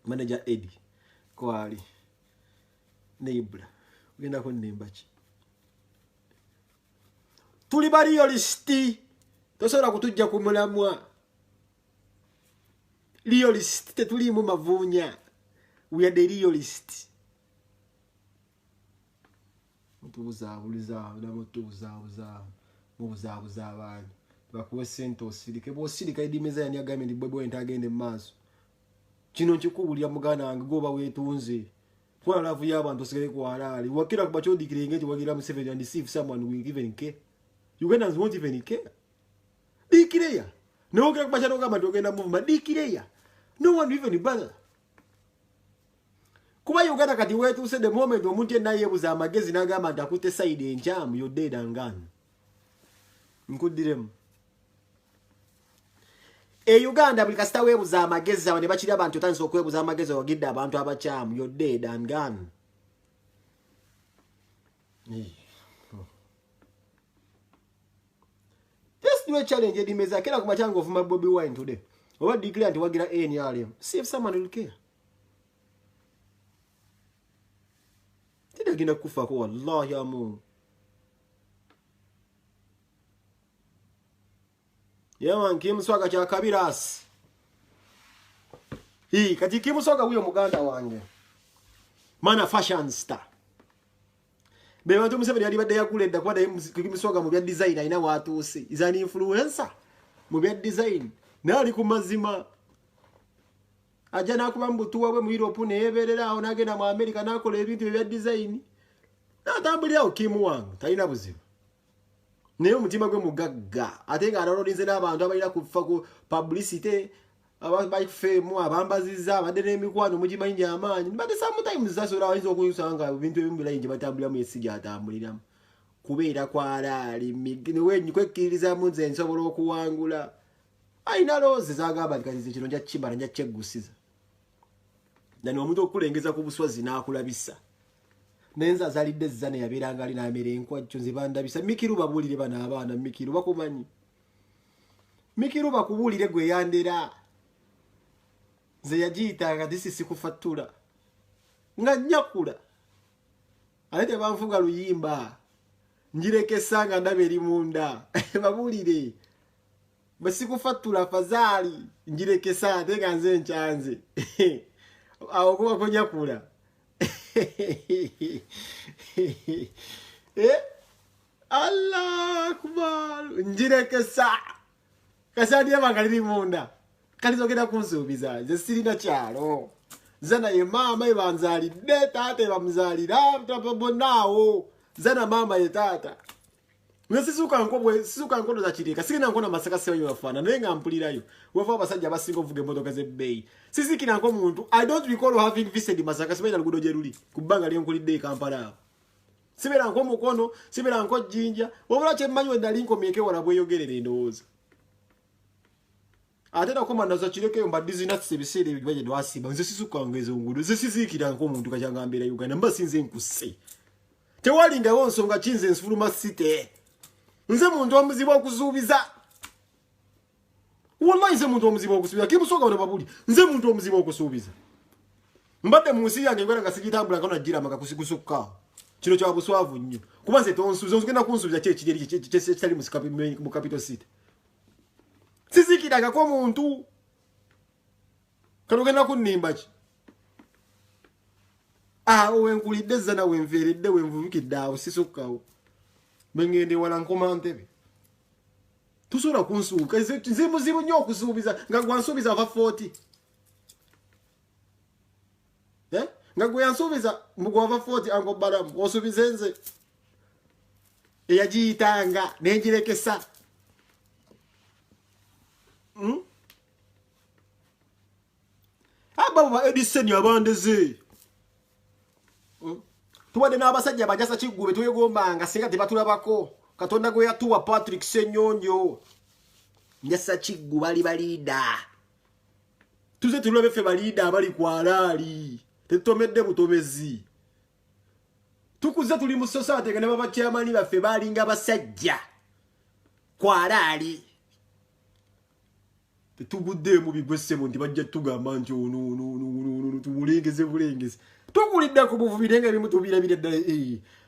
Manager Eddie kwali. Neibula. Ugenda ko nembachi. Tuli bali yolisti. Tosobola kutujja ku mulamwa. Realist tetuli mu mavunya. We are the realist. Mutuza abana. Bakuwe sente osirike. Bo osirika idimeza ya nyagame bwebwe entagende maso. Kino nkikubulya mugana wange goba wetunze. Kwa lavu y'abantu osigale ku halali. Wakira kubacho dikirenge wagira mu 7 and see if someone will even care. Ugandans won't even care. Dikireya. No kira kubacha noga matogenda movement dikireya. No one even bother. Kuba Uganda kati wetu se the moment omuntu naye buza amagezi nagamba ndakute side enjamu yo dead and gone. Nkudiremu. Uganda buli kasita webuza amagezi awo ne bakiri abantu tanso okwebuza amagezi ogidde abantu abachamu yo dead and gone. This new challenge edimeza kera kumachango of my Bobby Wine today. What declare to wagira NRM. See if someone will care. Tida gina kufa kwa Allah ya Mungu. Yaman kimuswaga cha Kabiras. Kati kimuswaga huyo muganda wange. Mana fashion star. Bebantu musebe yali badde yakulenda kwada kimuswaga mu bya design ina watu ose. Is an influencer mu bya design. Nali ku mazima. Aja nakuba mbutuwa we mu Europe ne yeberera aho nagenda mu America nakola ebintu bya design. Natambulira okimu wange talina buzibu. Naye omutima gwe mugagga ate nga alololinze n'abantu abalina kufa ku publicity fame abambaziza abadde n'emikwano mugimanyi amaanyi but sometimes zasobola wayinza okuyisanga ebintu ebimu bilayingi batambuliramu esijja atambuliramu kubeera kwalaali kwekkiririzamu nze nsobola okuwangula ayina loozi zagamba nti kati kino nja kibala nja kyegusiza nani omuntu okulengeza ku buswazi n'akulabisa nenza azalidde zane yabeeranga ali n'amera enkwajjo nze bandabisa Mikiru babuulire bana abaana Mikiru bakumanyi Mikiru bakubuulire gwe yandera nze yagiyitanga disisi kufattula nga nyakula ate tebanfuga luyimba njirekesa nga ndaba eri munda babuulire basikufattula fazaali njirekesa ate nga nze nkyanze awo kuba konyakula Allah akbar njirekesa kasadi yabangaliri munda kalizogera kunsuubiza nze sirina kyalo zana ye mama ebanzalidde taata bamuzalira bonnaawo zana mama ye taata nze sisuka nkono za kirika sirina nkono masaka seyo yafana naye nga mpulirayo wava abasajja abasinga ovuga emmotoka z'ebbeeyi sisikira nko muntu I don't recall having visited Masaka sibeera luguudo gye luli ku bbanga lyenkulidde e Kampala awo sibeera nko mukono sibeera nko jjinja wabula kyemmanyi we nali nkomyeko wala bweyogerera endowooza ate nakoma nazo kirekeyo mbaddizinasi ebiseera ebyo baje dwasimba nze sisukangeza onguudo nze siziikira nko omuntu kakyanga mbeera Uganda mba sinze nkusse tewalingawo nsonga kinze nsufuluma site nze muntu omuzibu okusuubiza wallahi nze muntu omuzibu okusuubiza kimusoka bano babuli nze muntu omuzibu okusuubiza mbadde mu nsi yange ngwera nga sigitambula kana jira maka kusikusukka kino kya buswavu nnyo kuba nze tonsuubiza ozigenda kunsuubiza kye kijeri kitali mu capital city sizikiraga ko muntu kalugenda kunnimba ki wenkulidde zana wenveeredde wenvubikidde awo sisukkawo bengende wala nkoma ntebe tusobola kunsuuka nze muzibu nnyo okusuubiza nga gwansuubiza ava 40 nga gwe yansuubiza mugwava 40 ango balamu osuubize nze eyagiyitanga nengirekesa ababo ba Edison abandeze tuwadde n'abasajja bajasa kiggube twegombanga singa tebatulabako katonda gwe yatuwa Patrick Senyonjo njasa kiggu bali balida tuze tulabe ffe balida abali kwalaali tetutomedde butomezi tukuze tuli mu society nga ne baba chairman baffe balinga basajja kwalaali tetugudde mu bigwesebo nti bajja tugamba nti ono tumulengeze bulengeze tukulidde ku buvubire nga bimu tubirabire ddala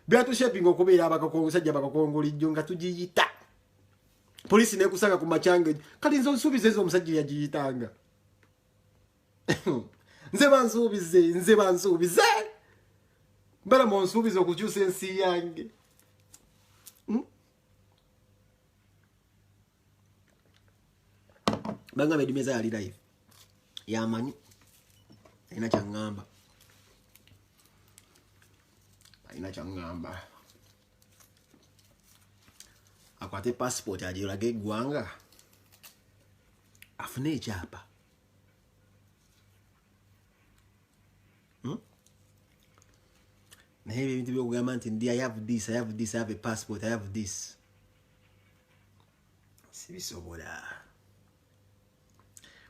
byatushapinga okubeera abasajja bakakongolijjo nga tugiyita polisi nekusanga ku macyange kati nze onsuubize ezo omusajja yagiyitanga nze bansuubize mbala monsuubize okukyusa ensi yange bangamba edimeza yali live yamanyi alina kyaŋŋamba akwate passport agirage eggwanga afune ekyapa naye ebintu byokugamba nti ndi I have this, I have a passport, I have this sibisobola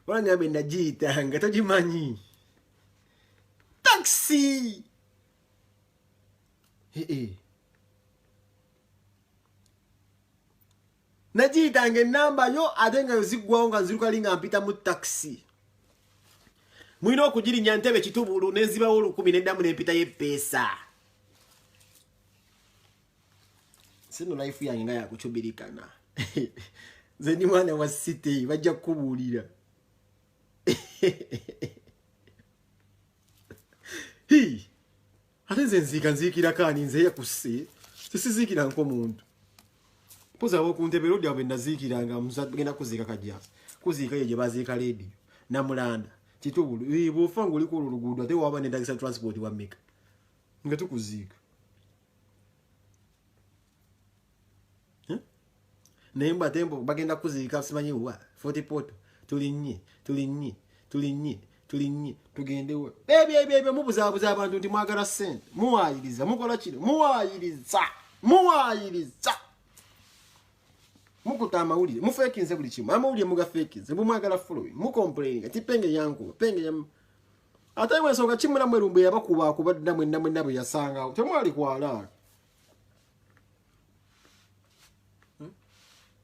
walangambe nagiyitanga togimanyi taxi nagiyitanga enamba yo ate nga yoziggwawo nga nzirukali nga mpita mu taxi mulina okugirinya ntebe kitubulu nenzibawo 10 neddamu nempita y'eppeesa sino life yange nga yakuchubirikana nze ndi mwana wa city bajja kukubuulira ate nze nziikira kaani nze yakusse sisiziikira nk'omuntu mpoza oku ntebe lodi abe naziikiranga genda kuziika kajjasa kuziika ye gye baziika leediyo namulanda kitubulu bw'ofa ng'oliko olwo luguudo ate waba nendagisa transport wa meka nga tukuziika naye mba tembo bagenda kuziika simanyi wa 40 poto tulinnye tugendewo ebyo mubuzaabuza abantu nti mwagala ssente muwaayiriza mukola kino muwaayiriza mukuta amawulire mufeekinze buli kimu amawulire mugafeekinze bumwagala following mukomplaininga ti penge yankuba penge ya ate mwensonga kimuna mwerumbu yabakuba dda mwenna bwe yasangawo temwali kwalaala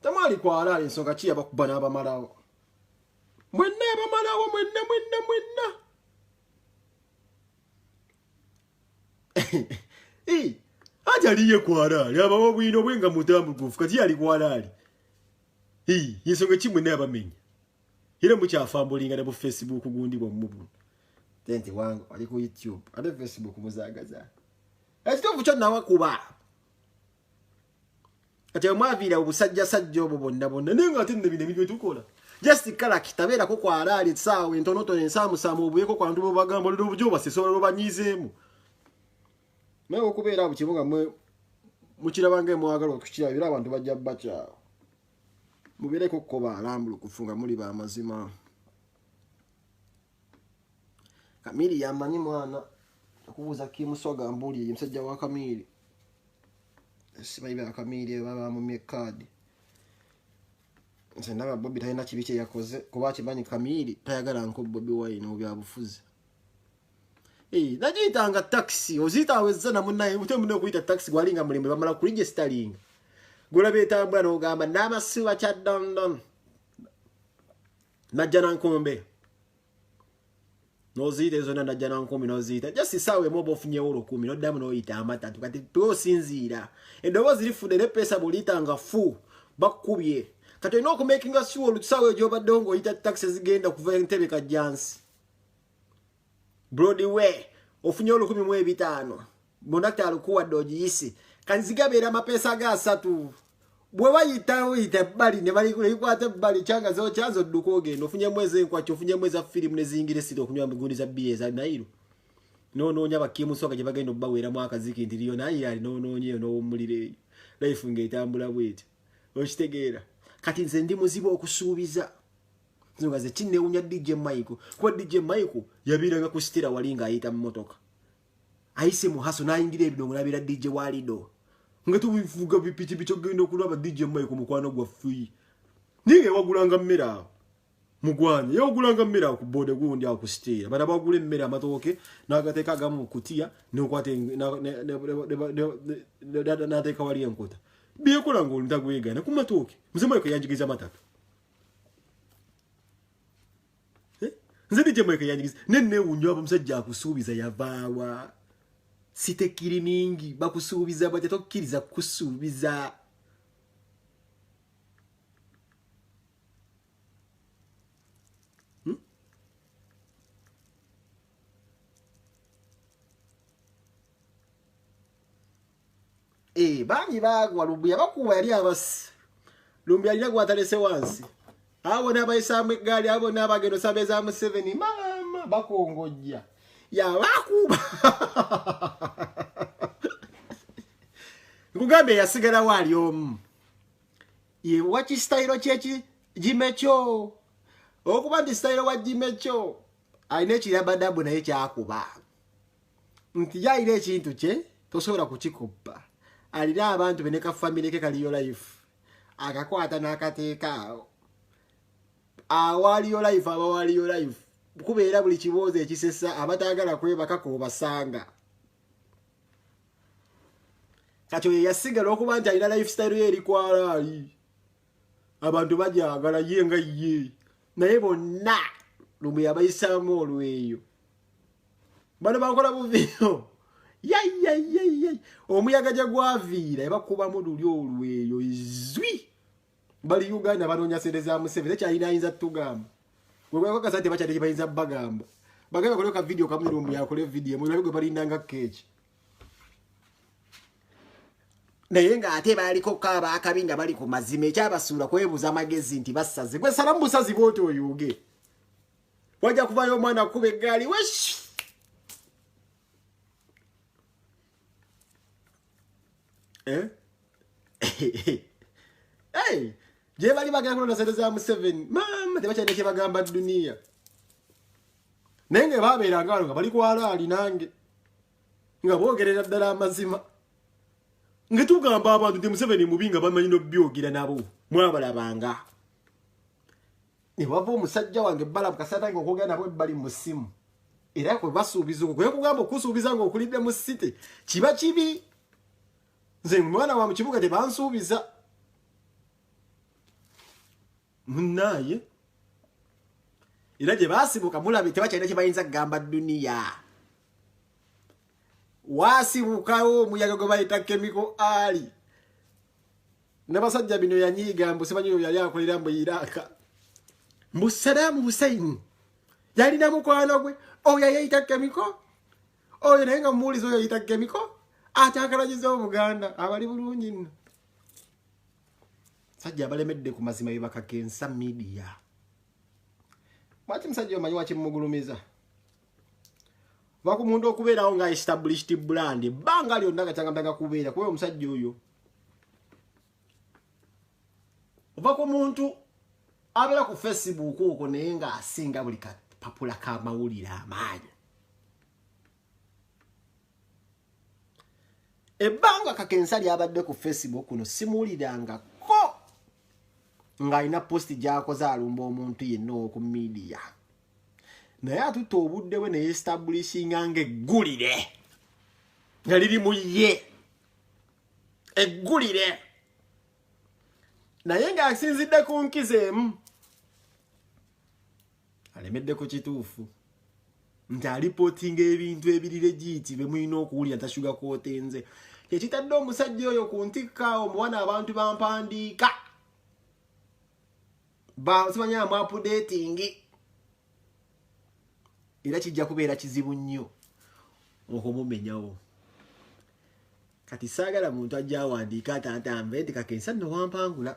temwali kwalaala ensonga ki yabakuba n'abamalawo mwenna abamalawo mwenna ati aliye kwalaali abawa bwino bwenga mutambugufu kati yali kwalaali yensonga ki mwenna yabamenya era mukyafambulinga ne bu Facebook gundi bwomubuno tenti wangu ali ku YouTube ate Facebook muzaagaza ekitovu kyo nawakuba kati omwaviira obusajjasajja obwo bonna naye nga ate nne bino ebintu byetukola just kala kitabeerako kwalaali essaawa entonotono ensaamusaamu obuyeko kwantu bwebagamba olina obujo basesola lwebanyizeemu naye okubeera abo kimu nga mukirabanga emwagala okukirabira abantu bajja bakyawo mubeereko kukoba alambulukufu nga muli bamazima Kamili yamanyi mwana okubuuza kimuswaga mbuli musajja wa Kamili simanyi ba Kamili baba mu mekadi nze ndaba Bobi talina kibi kye yakoze kuba kimanyi Kamili tayagala nko Bobi Wine mu byabufuzi nagiyitanga taxi oziyita awezza namunaye mutemune okuyita taxi gwalinga mulembe bamala kuligestalinga Gula betambula n'ogamba n'amasiwa kya London najja nankombe noziyita ezo najja nankombe noziyita just sawe mobo ofunyewo 10 noddamu n'oyita amatatu kati tosinziira eddoboozi lifudde ne pesa bulitanga fu bakubye kati olina okumakinga sure olutusaawe gy'obadde ng'oyita taxi zigenda kuva entebe kajjansi Broadway ofunyewo 15,000 bondakta alikuwadde ogiyise kanzigabeera amapesa ga 3 bwe bayitawo yita bali ne bali kulikwata bali changa zo chazo dduka ogenda ofunye mwezi enkwacho ofunye mwezi filimu ne zingire sito okunywa migundi za biye za nairo no nya bakimu soka gye bagenda obawera mwaka ziki ndiriyo nayo ali no nyeyo no mulire life ngeitambula bwete okitegeera kati nze ndi muzibu okusuubiza nzungaze kinne unya DJ Michael kwa DJ Michael yabiranga kusitira walinga ayita mu motoka ayise mu haso nayingira ebidongo nabira DJ Walido ngatu bivuga bipiti bicho genda okulaba DJ Michael mukwano gwa free ninge wagulanga mmera mugwanye yogulanga mmera ku bode gundi akusitira bana bagule mmera amatoke nagateka gamu kutia nokwate na teka wali enkota biye kulango ndagwegana ku matoke mzee Michael yanjigiza matatu nze DJ Michael yanjigiza nenne unywa musajja akusuubiza yavawa site kiriningi bakusuubiza bajja tokkiriza kusuubiza banyi bagwa Lumbuya bakuba yali abasi Lumbuya alina gwatalese wansi abo nabayisamu eggaali abo nabagendo sabeza mu 7 mama bakongojja ya bakuba Ngugambe yasigala wali omu ye wachi style chechi Jimecho okuba ndi style wa Jimecho aine kirabadabu naye kyakuba nti yaire ekintu kye tosobola kukikuba alira abantu beneka family ke kaliyo life akakwata n'akateeka awaliyo life abawaliyo life kubeera buli kiboze ekisesa abatagala kwebaka ko basanga kacho yasigala okuba nti alina lifestyle ye eri kwalaali abantu bajagala yenga ye naye bonna Lumbuya abayisaamu olweyo bano bakola buviyo yai omuyaga jagwaviira ebakuba mu luli olweyo izwi bali Uganda banonya sente za Museveni ekyalina ayinza tugamba gwegweko kasante bakyali bayinza bagamba bagamba koleka video kamwe Lumbuya akole video mu gwe balindanga keeki naye nga ate baliko kaba akabinga bali ku mazima ekyabasuula kwebuza amagezi nti basaze gwe salamu busazi bwote oyuge wajja kuvayo omwana kuba eggaali wesh je bali bagamba na sente za Museveni mama tebakyalina kye bagamba duniya nenge babeera nga bali kwalaali nange nga boogerera ddala amazima ngetugamba abantu ndi Museveni mubinga bamanyi no byogera nabo mwabalabanga ne bava omusajja wange bala kasata ngo kogenda nabo bali musimu era ko basuubiza kwe kugamba okusuubiza ngo okulidde mu city kiba kibi nze mwana wa mukibuga te bansuubiza munaye era je basibuka mulabe tebakyalina kye bayinza kugamba duniya wasibukawo omuyaga gwe bayita chemical ali n'abasajja bino yanyiiga mbu simanyi yali akolera mbu Iraka mbu Saddam Hussein yalina mukwano gwe oyo yayita chemical oyo naye nga mumuwuliza oyo yayita chemical atakalagiza Obuganda abali bulungi nno sajja abalemedde ku mazima bebakakensa media mwaki musajja omanyi wakimugulumiza wakumuntu okubeerawo nga established brand banga lyonna gakyagambanga kubeera kuba omusajja oyo oba ku muntu abeera ku Facebook okwo naye nga asinga buli kapapula k'amawulire amaanyi ebbanga kakensa lyabadde ku Facebook kuno simuwulirangako ng'alina posti gy'akoze alumba omuntu yenna oku media naye atutte obudde we ne establishinga ng'eggulire nga liri mu ye eggulire naye ng'asinzidde ku nkizeemu alemedde ku kituufu nti alipootinga ebintu ebiri legiti bye mulina okuwulira tashuga kwotenze kyekitadde omusajja oyo ku ntikka omuwana abantu bampandiika simanyi amuapudetingi era kijja kubeera kizibu nnyo okumumenyawo kati saagala muntu ajja awandiika atantambe nti kakensa nno wampangula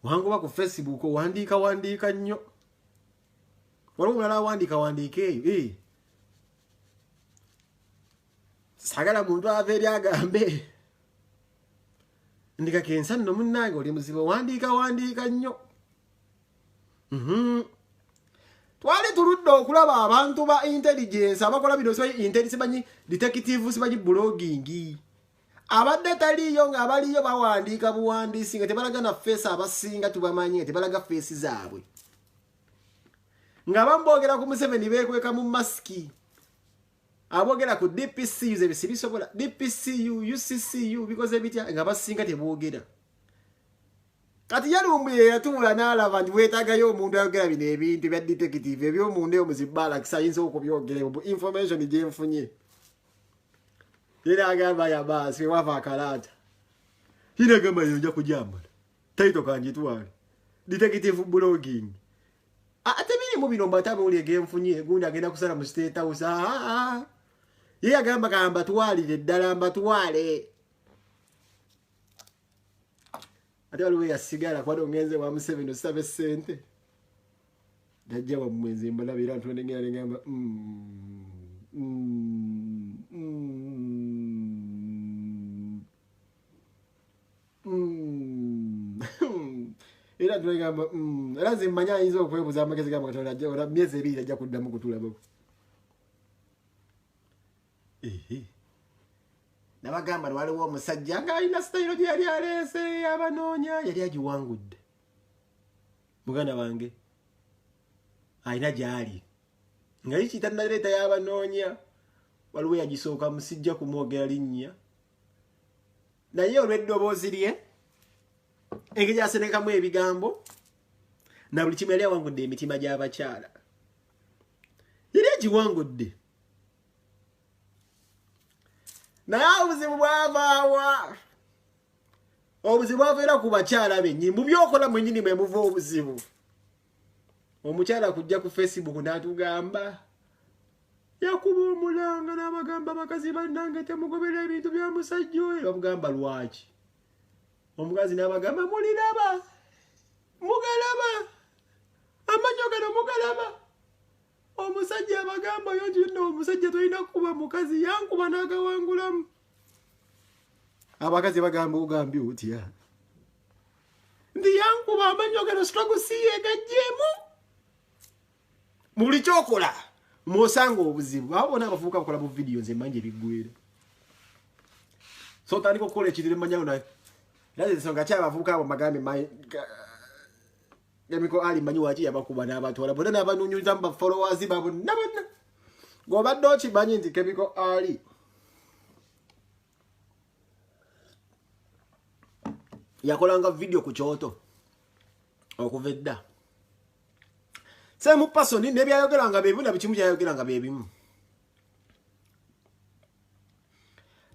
wanguba ku Facebook owandiika nnyo waliwo mulala awandiika eyo saagala muntu ava eri agambe ndi kakensa nno munnange oli muzibu wandiika nnyo twali tuludde okulaba abantu ba intelligence abakola bino simanyi detective simanyi blogging abadde taliyo ng'abaliyo bawandiika buwandiisi nga tebalaga na face abasinga tubamanyi tebalaga face zaabwe nga bambogera ku Museveni beekweka mu masiki abogera ku DPCU zebisibisobola DPCU UCCU bikoze bitya nga basinga teboogera kati yalumbuye yatuula n'alaba nti weetaagayo omuntu ayogera bino ebintu bya detective eby'omuntu eyo muzibbala kisayinza okubyogera information gyenfunye era agamba yabaasi wava akalaata yina agamba yonja kujambala taito kanjitwale detective blogging ate birimu bino mbatabe uli egenfunye gundi agenda kusala mu State House ye agamba kamba twalire ddala mbatwale ate waliwo yasigala kwado ngenze wa Museveni osabe ssente dajja wa mwezi mbalabira ntwendengera ngamba era twegamba era nze mmanya ayinza okwebuza amagezi gamba Katonda ajja ora myezi ebiri ajja kuddamu kutulabako nabagamba waliwo omusajja ng'alina sitayiro gye yali aleese abanoonya yali agiwangudde muganda wange alina gy'ali nga yikiyita naleeta y'abanoonya waliwo yagisooka musijja kumwogera linnya naye olw'eddoboozi lye engeri asenekamu ebigambo na buli kimu yali awangudde emitima gy'abakyala yali agiwangudde naye obuzibu bwavaawa obuzibu bwaveera ku bakyala bennyini mu byokola mwennyini mwe muva obuzibu omukyala kujja ku Facebook n'atugamba yakuba omulanga n'abagamba abakazi bannange temugobera ebintu bya musajja oyo bamugamba lwaki omukazi n'abagamba muliraba mugalaba amanyo gano mugalaba omusajja abagamba yo nno omusajja tolina kuba mukazi yankuba n'agawangulamu abakazi bagamba ogambye otya ndi yankuba amanyo gano struggle siyegajjeemu mu buli kyokola mwosanga obuzibu abo bonna abavubuka bakola mu vidiyo nze manje biggwera so tandika okukola ekirire manyayo naye era ensonga ki abavubuka abo magambe Chemical Ali manyi waki yabakuba n'abatwala bonna n'abanoonyeza mu bafollowers babo bonna ng'obadde okimanyi nti Chemical Ali yakolanga video ku kyoto okuva edda semu pasoni nebyayogeranga bebimu na bikimu kyayogeranga bebimu.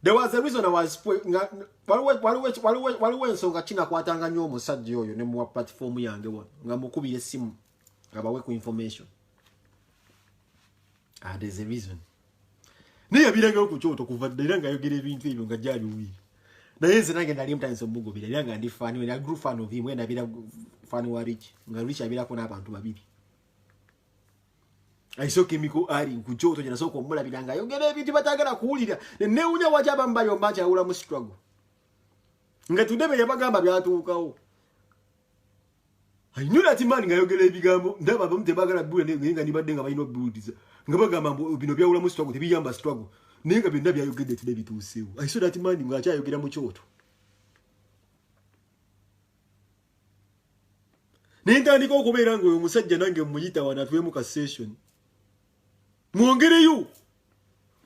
There was a reason I was waliwo ensonga kinakwatanga nnyo omusajja oyo ne muwa platform yange wano nga mukubira essimu abawe ku information. There's a reason. Naye yabirangayo ku kyoto kuva dda era ng'ayogera ebintu ebyo nga gyali wiiri. Naye nze nange nali mutandisa omugobera era nga ndi fani we na group fan of him we nabira fani wa Rich nga Rich abirako n'abantu babiri. Aiso Chemical Ali ku kyoto kye nasooka omulabira ng'ayogera ebintu batagala kuwulira newunya waki abambayomba akyawula mu struggle nga tudebe yabagamba byatuukawo. I knew that man ngayogera ebigambo ndaba abamu tebagala bbula nga nibadde nga balina obuuliza nga bagamba bino byawula mu struggle tebiyamba struggle naye nga byonna byayogedde tudde bituuseewo. I saw that man ng'akyayogera mu kyoto. Naye ntandika okubeera ng'oyo omusajja nange muyita wana atwemu ka session. Mwongereyo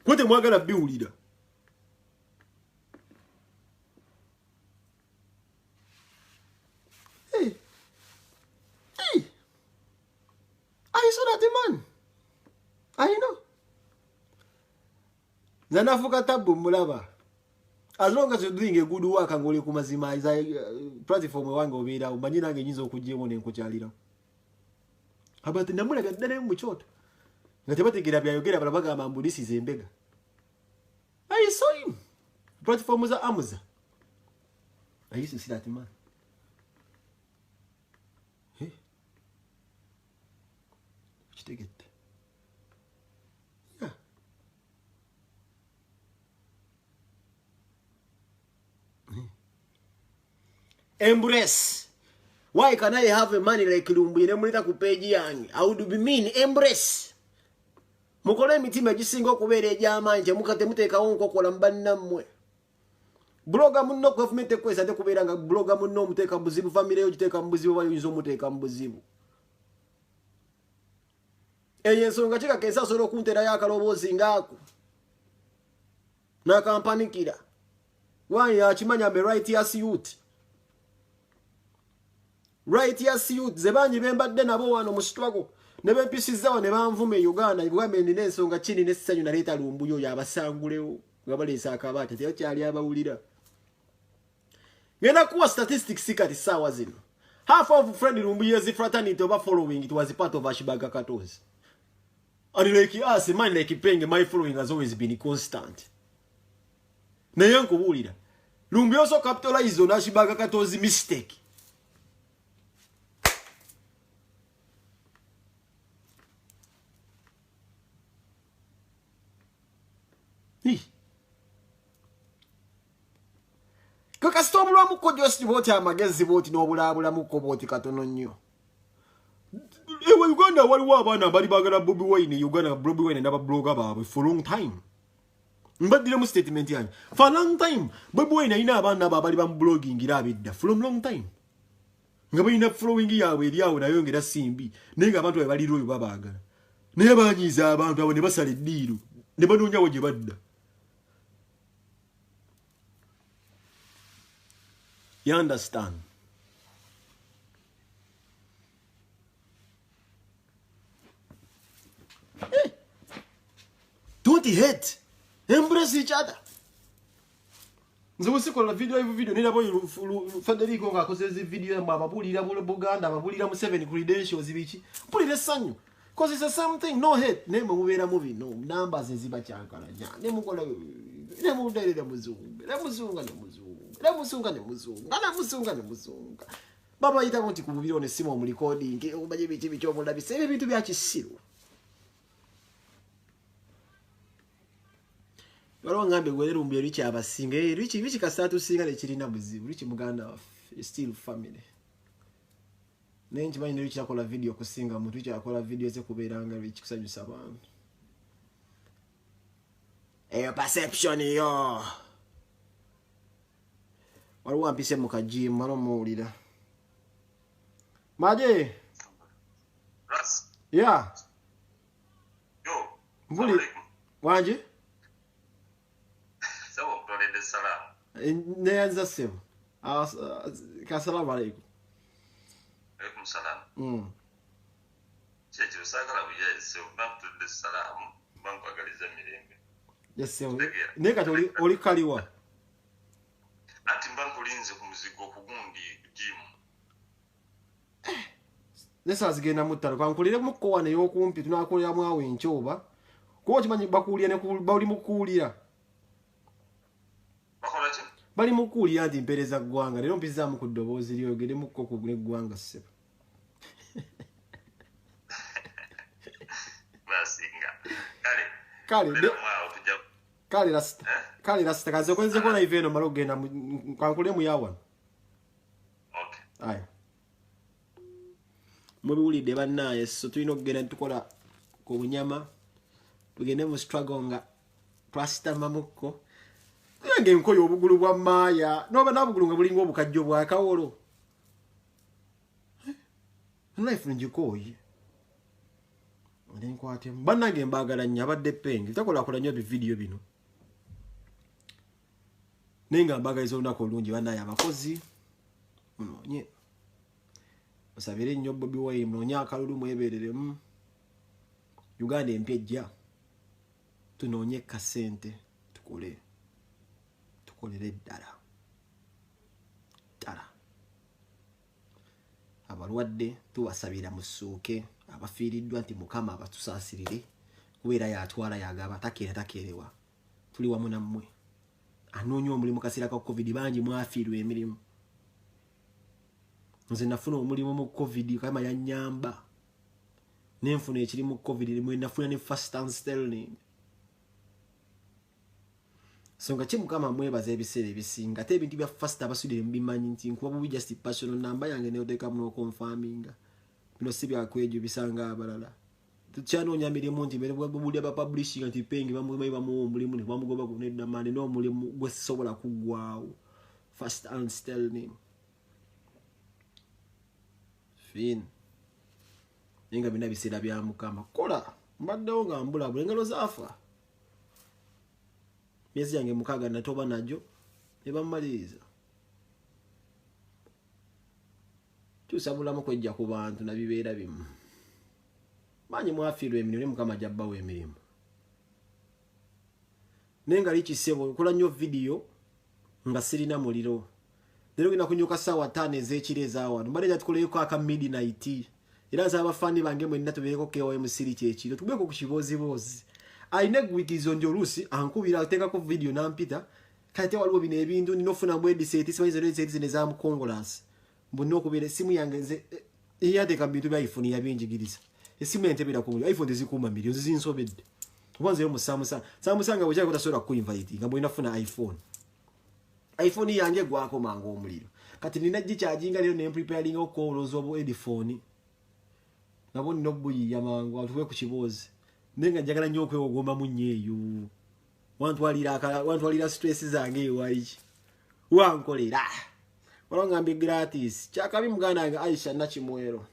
ko temwagala biwulira. I saw that man. I know. Zanafuka tabu mulaba. As long as you're doing a good work and ngoli kumazima is a platform wange obera umanyina nge nyinzo okujjemo ne nkukyalira. Abati namula gadane mu choto. Ngatebategera byayogera balabaga amambulisi zembega. I saw him. Platform za Amazon. I used to see that man. Hey. What you get? Yeah. Embrace. Why can I have a money like Lumbu? Nemulita ku page yange. I would be mean. Embrace. Mukole mitima gisingo kubere jamanje mukate muteka wonko kola mbanna mmwe. Bloga munno government ekwesa te kubera nga bloga munno muteka mbuzibu family yo giteka mbuzibu bayinzo muteka mbuzibu. Eyensonga kika kesa solo kuntera yakalobozi ngako. Na kampani kira. Why ya chimanya me right ya youth. Right ya youth zebanyi bembadde nabo wano mu struggle. Nebe mpisizawo ne banvume Uganda ibwamendi n'ensonga chini n'essanyu naleeta Lumbu yo yabasangulewo nga baleesa akabata teyo kyali abawulira. Ngenda kuwa statistics kati sawa zino. Half of friend Lumbu years fraternity over following it was a part of Ashibaga Katos. And like us, man like Penge, my following has always been constant. Na yanko bulira. Lumbu also capitalized on Ashibaga Katos mistake. Kaka stomulwa muko just vote amagezi vote no bulabula muko vote katono nnyo. Ewe Uganda waliwo abana bali bagala Bobi Wine Uganda Bobi Wine naba blogger baabwe for long time. Mbadire mu statement yange. For long time Bobi Wine ina abana bali bam blogging irabidda from long time. Ngaba ina following yawe eriawo nayongera simbi. Nenga abantu bali royo babagala. Naye banyiza abantu abo ne basala eddiiro. Ne banoonya wo gye badda. You understand? Hey. Don't hate. Embrace each other. Nzo sikola video nina boy Federico ngakoze video ya mabulira bole Buganda mabulira mu 7 credentials bichi. Pulire sanyu. Cause it's the same thing. No hate. Neme mubera movie. No numbers eziba chankala nya. Nemu kola nemu ndelele muzungu. Nemuzunga nemuzungu. Musunga. Baba yita konti kububiro ne simo mu recording ubaje bichi bicho mu labise ebintu bya kisiru. Baro ngambe gwere Lumbu richi abasinga richi kasatu singa ne kirina buzibu richi muganda still family. Nenji manyi richi akola video kusinga muntu richi akola video ze kuberanga richi kusanyusa abantu. Eyo perception yo. Waliwo ampise mu kajimu malo muwulira. Maje. Ras. Yeah. Yo. Mbuli. Wanje? Sawa mtolende salamu. Neanza sema. Kasalamu alaikum. Alaikum salam. Chechi usagala buyeze mtolende salamu bangu agaliza mirembe. Yes sir. Neka oli kaliwa. Ati mbangulinze ku muzigo kugundi jimu. Nesa zigenda mutalo kwankulire muko wane yokumpi tunakolera mwawe enchoba. Ko kimanyi bakulira ne bali mukulira. Bakola ki? Bali mukulira ndi mpereza gwanga lero mpiza mu kudobozi lyogere muko ku gwanga seba. Basinga. Kale rasta kaze kwenze kona iveno malogenda kwankule mu yawan. Okay. Aya. Mubiwulidde bannaye so tulina okugenda tukola ku bunyama tugende mu struggle nga twasitama mukko nge nkoyo obugulu bwa maaya noba nabugulu nga bulinga obukajjo bwa kawolo life njikoyi ndenkwate bannange mbagala nnyo abadde Penge takola nnyo video bino nenga mbagaliza olunaku olungi bannaye abakozi munonye osabire nnyo Bobi Wine munonye akalulu mwebereremu Uganda empejja tunoonye kasente tukolere ddala abalwadde tubasabira musuuke abafiiriddwa nti mukama abatusaasirire kubeera yatwala yagaba takeerewa tuli wamu nammwe anoonya omulimu kaseera ka covid bangi mwafiirwa emirimu nze nafuna omulimu mu covid kama yannyamba nenfuna ekiri mu covid limwe nafuna ne fast and sterling songa ki mukama mwebaza ebiseera ebisinga ate ebintu bya fast abasudire mubimanyi nti nkuba bubi just personal namba yange neoteeka muno confirminga bino si byakwejo bisanga abalala tukyanoonya mirimu nti mbere buli abapublishing nti pengi bamubayi bamuwa omulimu ne bamugoba kunedda mande n'omulimu gwesobola kuggwaawo fast and sterling fin nenga bina biseera bya mukama kola mbaddewo nga mbulabula engalo zaafa myezi yange 6 natoba najo ne bamaliriza tusabulamu kwejja ku bantu na bibeera bimu manyi mwafiirwa emirimu ne mukama jabbawo emirimu nenga likisebo okola nnyo video nga sirina muliro lero gina kunyuka sawa 5 ez'ekiro ez'awantu mbadde tukoleyeko aka midnight era z'abafaani bange mwenna tubeeko KOMC kyekiro tubeeko ku kiboozibozi ayina eggwikizo nti oluusi ankubira ateekako video nampita kati waliwo bino ebintu ninofuna mu ediseti simanyi zino ezamukongolasi mbonna okubeera essimu yange nze eyateeka mu bintu bya iphone yabinjigiriza essimu entebera ku iphone tezikuuma miliyoni zinsobedde oba nzeyo mu samusanga bwekyako tasobola kuinvite nga bwena funa iphone yange gwako manga omuliro kati nina gikyajinga lero nempreparing okukolooza obu headphone nabo nina obuyiya mangu atuwe ku kiboozi nenga njagala nnyo okwewogomba mu nnyo eyo wantwalira stress zange ewaiki wankolera walongambi gratis kyakabi muganda wange Aisha Nakimwero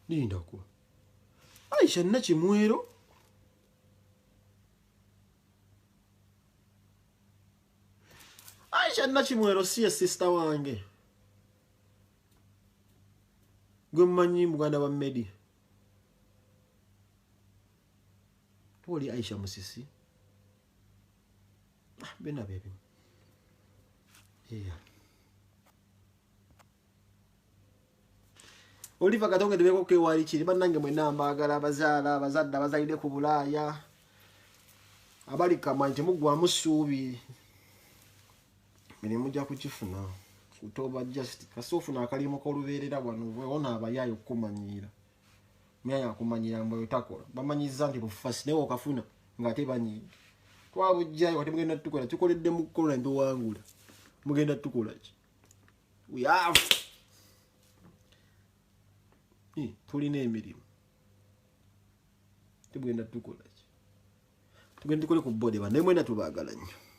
nindako Aisha Nakimwero Aisha Nakimwero siye sister wange gwe mmanyi muganda wa Medi toli Aisha Musisi bena bebi Oliver Katonge tebeko kewali kiri bannange mwenna mbaagala abazadde abazalire ku Bulaaya abali kamanyi temugwamu ssuubi mirimu gya kukifuna kutoba just kasofuna akalimu kolubeerera wano wona abayaayo okumanyiira myaya akumanyira mbwe takola bamanyiza nti bufasi newo okafuna nga tebanyiira twabujjayo kati mugenda tukola tukoledde mu kola ntuwangula mugenda tukola ki we have tulina emirimu tugenda tukola ki tugenda tukole ku bode banaye mwena tubaagala nnyo